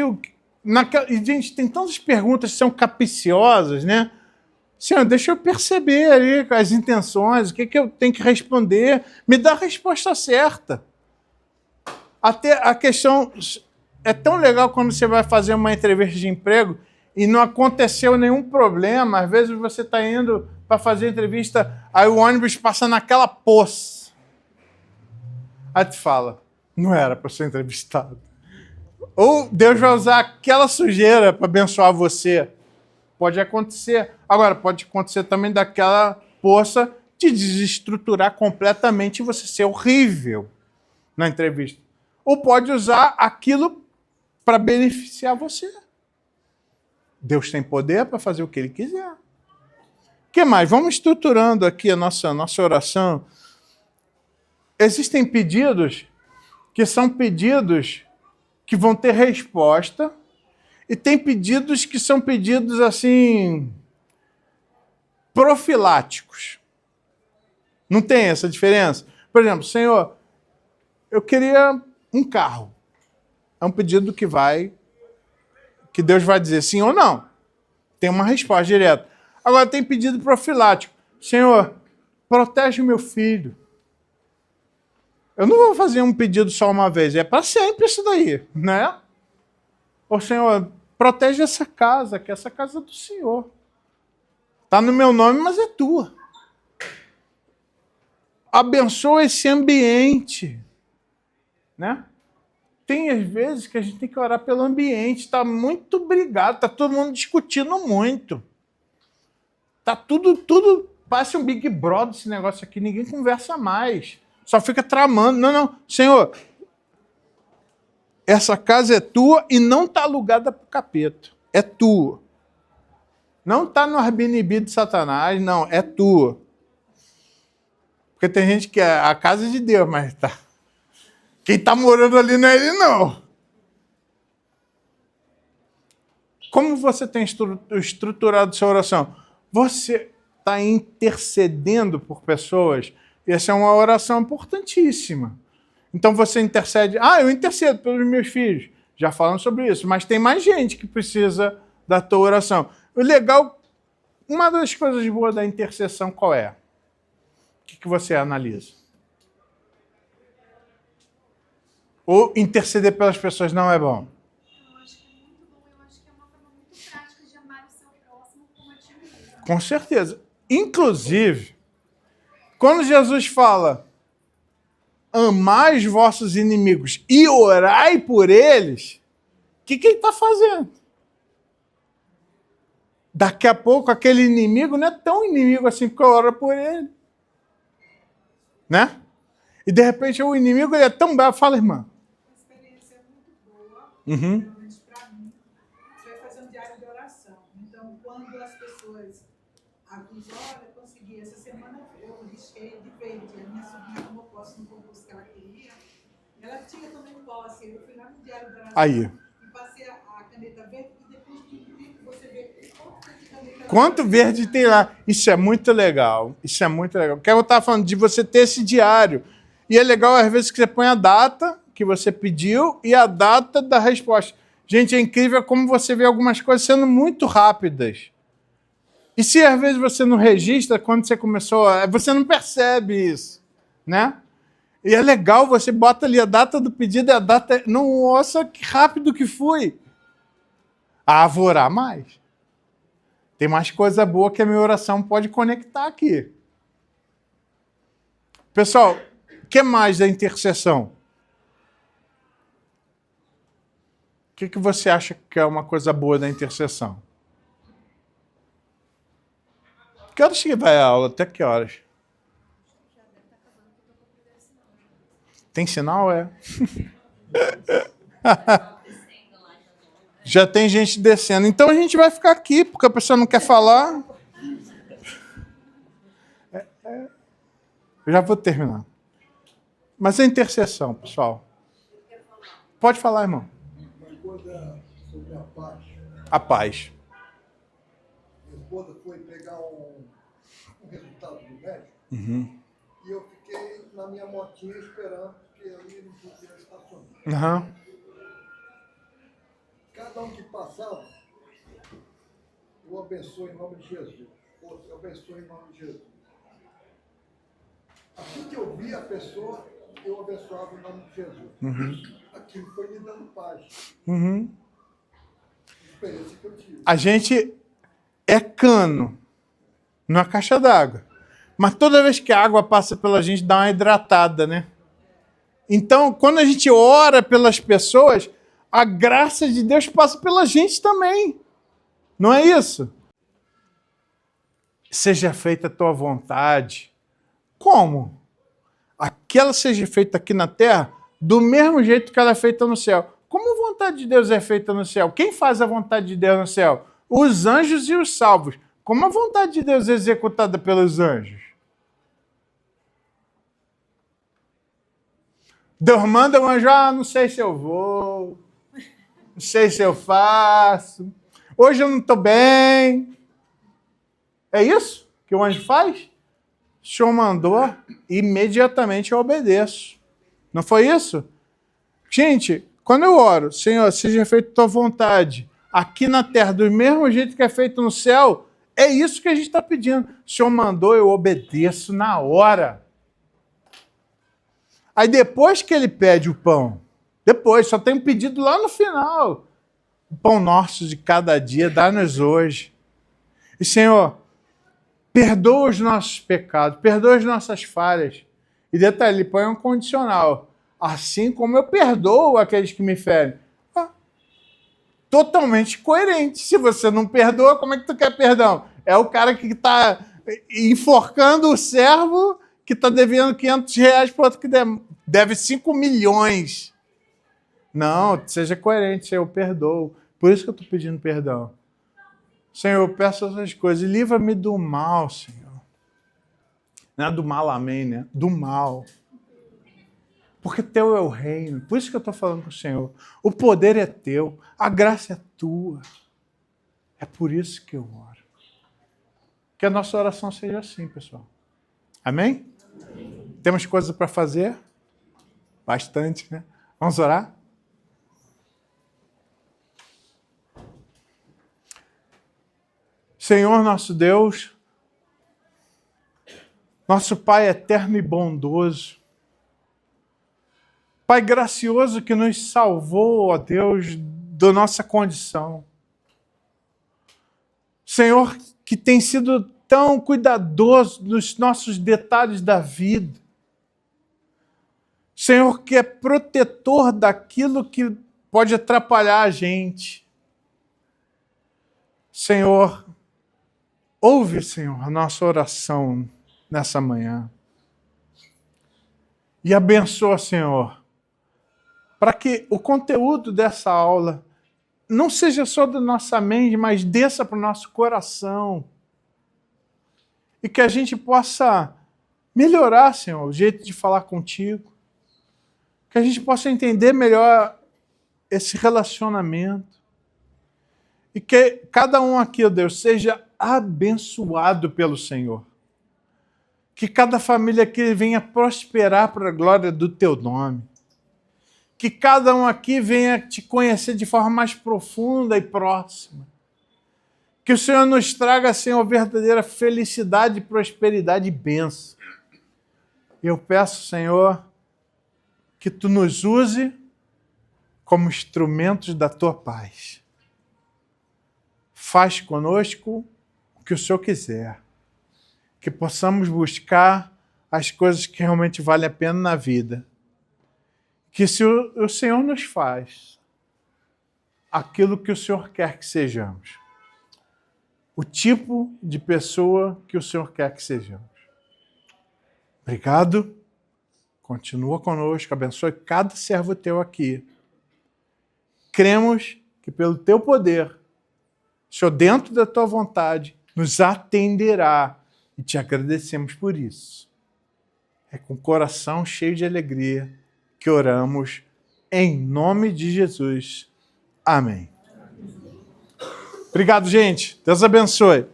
E, gente, tem tantas perguntas que são capciosas, né? Senhor, deixa eu perceber ali as intenções, o que eu tenho que responder. Me dá a resposta certa. Até a questão... É tão legal quando você vai fazer uma entrevista de emprego e não aconteceu nenhum problema. Às vezes você está indo para fazer entrevista, aí o ônibus passa naquela poça. Aí tu fala, não era para ser entrevistado. Ou Deus vai usar aquela sujeira para abençoar você. Pode acontecer. Agora, pode acontecer também daquela poça te desestruturar completamente e você ser horrível na entrevista. Ou pode usar aquilo para beneficiar você. Deus tem poder para fazer o que Ele quiser. O que mais? Vamos estruturando aqui a nossa oração. Existem pedidos que são pedidos que vão ter resposta e tem pedidos que são pedidos assim profiláticos. Não tem essa diferença? Por exemplo, Senhor, eu queria um carro. É um pedido que Deus vai dizer sim ou não. Tem uma resposta direta. Agora tem pedido profilático. Senhor, protege o meu filho. Eu não vou fazer um pedido só uma vez, é para sempre isso daí, né? Ô Senhor, protege essa casa, que essa casa é do Senhor. Está no meu nome, mas é tua. Abençoa esse ambiente, né? Tem às vezes que a gente tem que orar pelo ambiente, está muito brigado, está todo mundo discutindo muito. Está tudo, parece um Big Brother esse negócio aqui, ninguém conversa mais. Só fica tramando. Não, Senhor, essa casa é tua e não está alugada para o capeta. É tua. Não está no Airbnb de Satanás, não, é tua. Porque tem gente que a casa é de Deus, mas tá. Quem está morando ali não é ele, não. Como você tem estruturado sua oração? Você está intercedendo por pessoas? Essa é uma oração importantíssima. Então você intercede. Eu intercedo pelos meus filhos. Já falamos sobre isso. Mas tem mais gente que precisa da tua oração. O legal, uma das coisas boas da intercessão qual é? O que você analisa? Ou interceder pelas pessoas não é bom? Eu acho que é muito bom. Eu acho que é uma forma muito prática de amar o seu próximo como a ti mesmo. Com certeza. Inclusive, quando Jesus fala amai os vossos inimigos e orai por eles, o que ele está fazendo? Daqui a pouco aquele inimigo não é tão inimigo assim porque eu oro por ele. Né? E de repente o inimigo ele é tão bravo. Fala, irmã. A experiência é muito boa, Uhum. pelo menos para mim. Você vai fazer um diário de oração. Então, quando as pessoas acusam, olha, consegui, essa semana eu risquei de verde. A minha sobrinha tomou posse no concurso que ela queria. Ela tinha também posse. Eu fui lá no diário de oração Aí. e passei a caneta verde e depois de um tempo você vê Quanto verde tem lá? Isso é muito legal. Isso é muito legal. Porque eu estava falando de você ter esse diário. E é legal, às vezes, que você põe a data que você pediu e a data da resposta. Gente, é incrível como você vê algumas coisas sendo muito rápidas. E se às vezes você não registra quando você começou, você não percebe isso, né? E é legal, você bota ali a data do pedido e a data... Nossa, que rápido que fui! Ah, vou orar mais. Tem mais coisa boa que a minha oração pode conectar aqui. Pessoal, o que mais da intercessão? O que você acha que é uma coisa boa da intercessão? Que horas que vai a aula? Até que horas? Tem sinal, é? Já tem gente descendo. Então a gente vai ficar aqui, porque a pessoa não quer falar. Eu já vou terminar. Mas a intercessão, pessoal. Pode falar, irmão. Uma coisa sobre a paz. A paz. Minha esposa foi pegar um resultado do médico e eu fiquei na minha motinha esperando, porque ali não podia estacionar. Cada um que passava, eu abençoo em nome de Jesus. Outro, eu abençoo em nome de Jesus. Assim que eu vi a pessoa, eu abençoava em nome de Jesus. Aquilo foi me dando paz. Experiência que eu tive. A gente é cano, não é caixa d'água. Mas toda vez que a água passa pela gente, dá uma hidratada, né? Então, quando a gente ora pelas pessoas, a graça de Deus passa pela gente também. Não é isso? Seja feita a tua vontade. Como? Aquela seja feita aqui na terra, do mesmo jeito que ela é feita no céu. Como a vontade de Deus é feita no céu? Quem faz a vontade de Deus no céu? Os anjos e os salvos. Como a vontade de Deus é executada pelos anjos? Deus manda um anjo, não sei se eu vou, não sei se eu faço, hoje eu não estou bem. É isso que o anjo faz? O Senhor mandou, imediatamente eu obedeço. Não foi isso? Gente, quando eu oro, Senhor, seja feita a tua vontade, aqui na terra, do mesmo jeito que é feito no céu, é isso que a gente está pedindo. O Senhor mandou, eu obedeço na hora. Aí depois que ele pede o pão, depois, só tem um pedido lá no final. O pão nosso de cada dia, dá-nos hoje. E Senhor, perdoa os nossos pecados, perdoa as nossas falhas. E detalhe, ele põe um condicional. Assim como eu perdoo aqueles que me ferem. Totalmente coerente. Se você não perdoa, como é que tu quer perdão? É o cara que está enforcando o servo que está devendo R$500 para outro que deve 5 milhões. Não, seja coerente, Senhor, eu perdoo. Por isso que eu estou pedindo perdão. Senhor, eu peço essas coisas. Livra-me do mal, Senhor. Não é do mal, amém, né? Do mal. Porque teu é o reino. Por isso que eu estou falando com o Senhor. O poder é teu. A graça é tua. É por isso que eu oro. Que a nossa oração seja assim, pessoal. Amém? Temos coisas para fazer? Bastante, né? Vamos orar? Senhor nosso Deus, nosso Pai eterno e bondoso, Pai gracioso que nos salvou, ó Deus, da nossa condição. Senhor, que tem sido tão cuidadoso dos nossos detalhes da vida. Senhor, que é protetor daquilo que pode atrapalhar a gente. Senhor, ouve, Senhor, a nossa oração nessa manhã. E abençoa, Senhor, para que o conteúdo dessa aula não seja só da nossa mente, mas desça para o nosso coração. E que a gente possa melhorar, Senhor, o jeito de falar contigo. Que a gente possa entender melhor esse relacionamento. E que cada um aqui, ó Deus, seja abençoado pelo Senhor. Que cada família aqui venha prosperar para a glória do teu nome. que cada um aqui venha te conhecer de forma mais profunda e próxima. Que o Senhor nos traga, Senhor, verdadeira felicidade, prosperidade e bênção. Eu peço, Senhor, que Tu nos use como instrumentos da Tua paz. Faz conosco o que o Senhor quiser. Que possamos buscar as coisas que realmente valem a pena na vida. Que se o Senhor nos faz aquilo que o Senhor quer que sejamos. O tipo de pessoa que o Senhor quer que sejamos. Obrigado. Continua conosco. Abençoe cada servo Teu aqui. Cremos que pelo Teu poder, o Senhor, dentro da Tua vontade, nos atenderá e Te agradecemos por isso. É com o coração cheio de alegria que oramos em nome de Jesus. Amém. Obrigado, gente. Deus abençoe.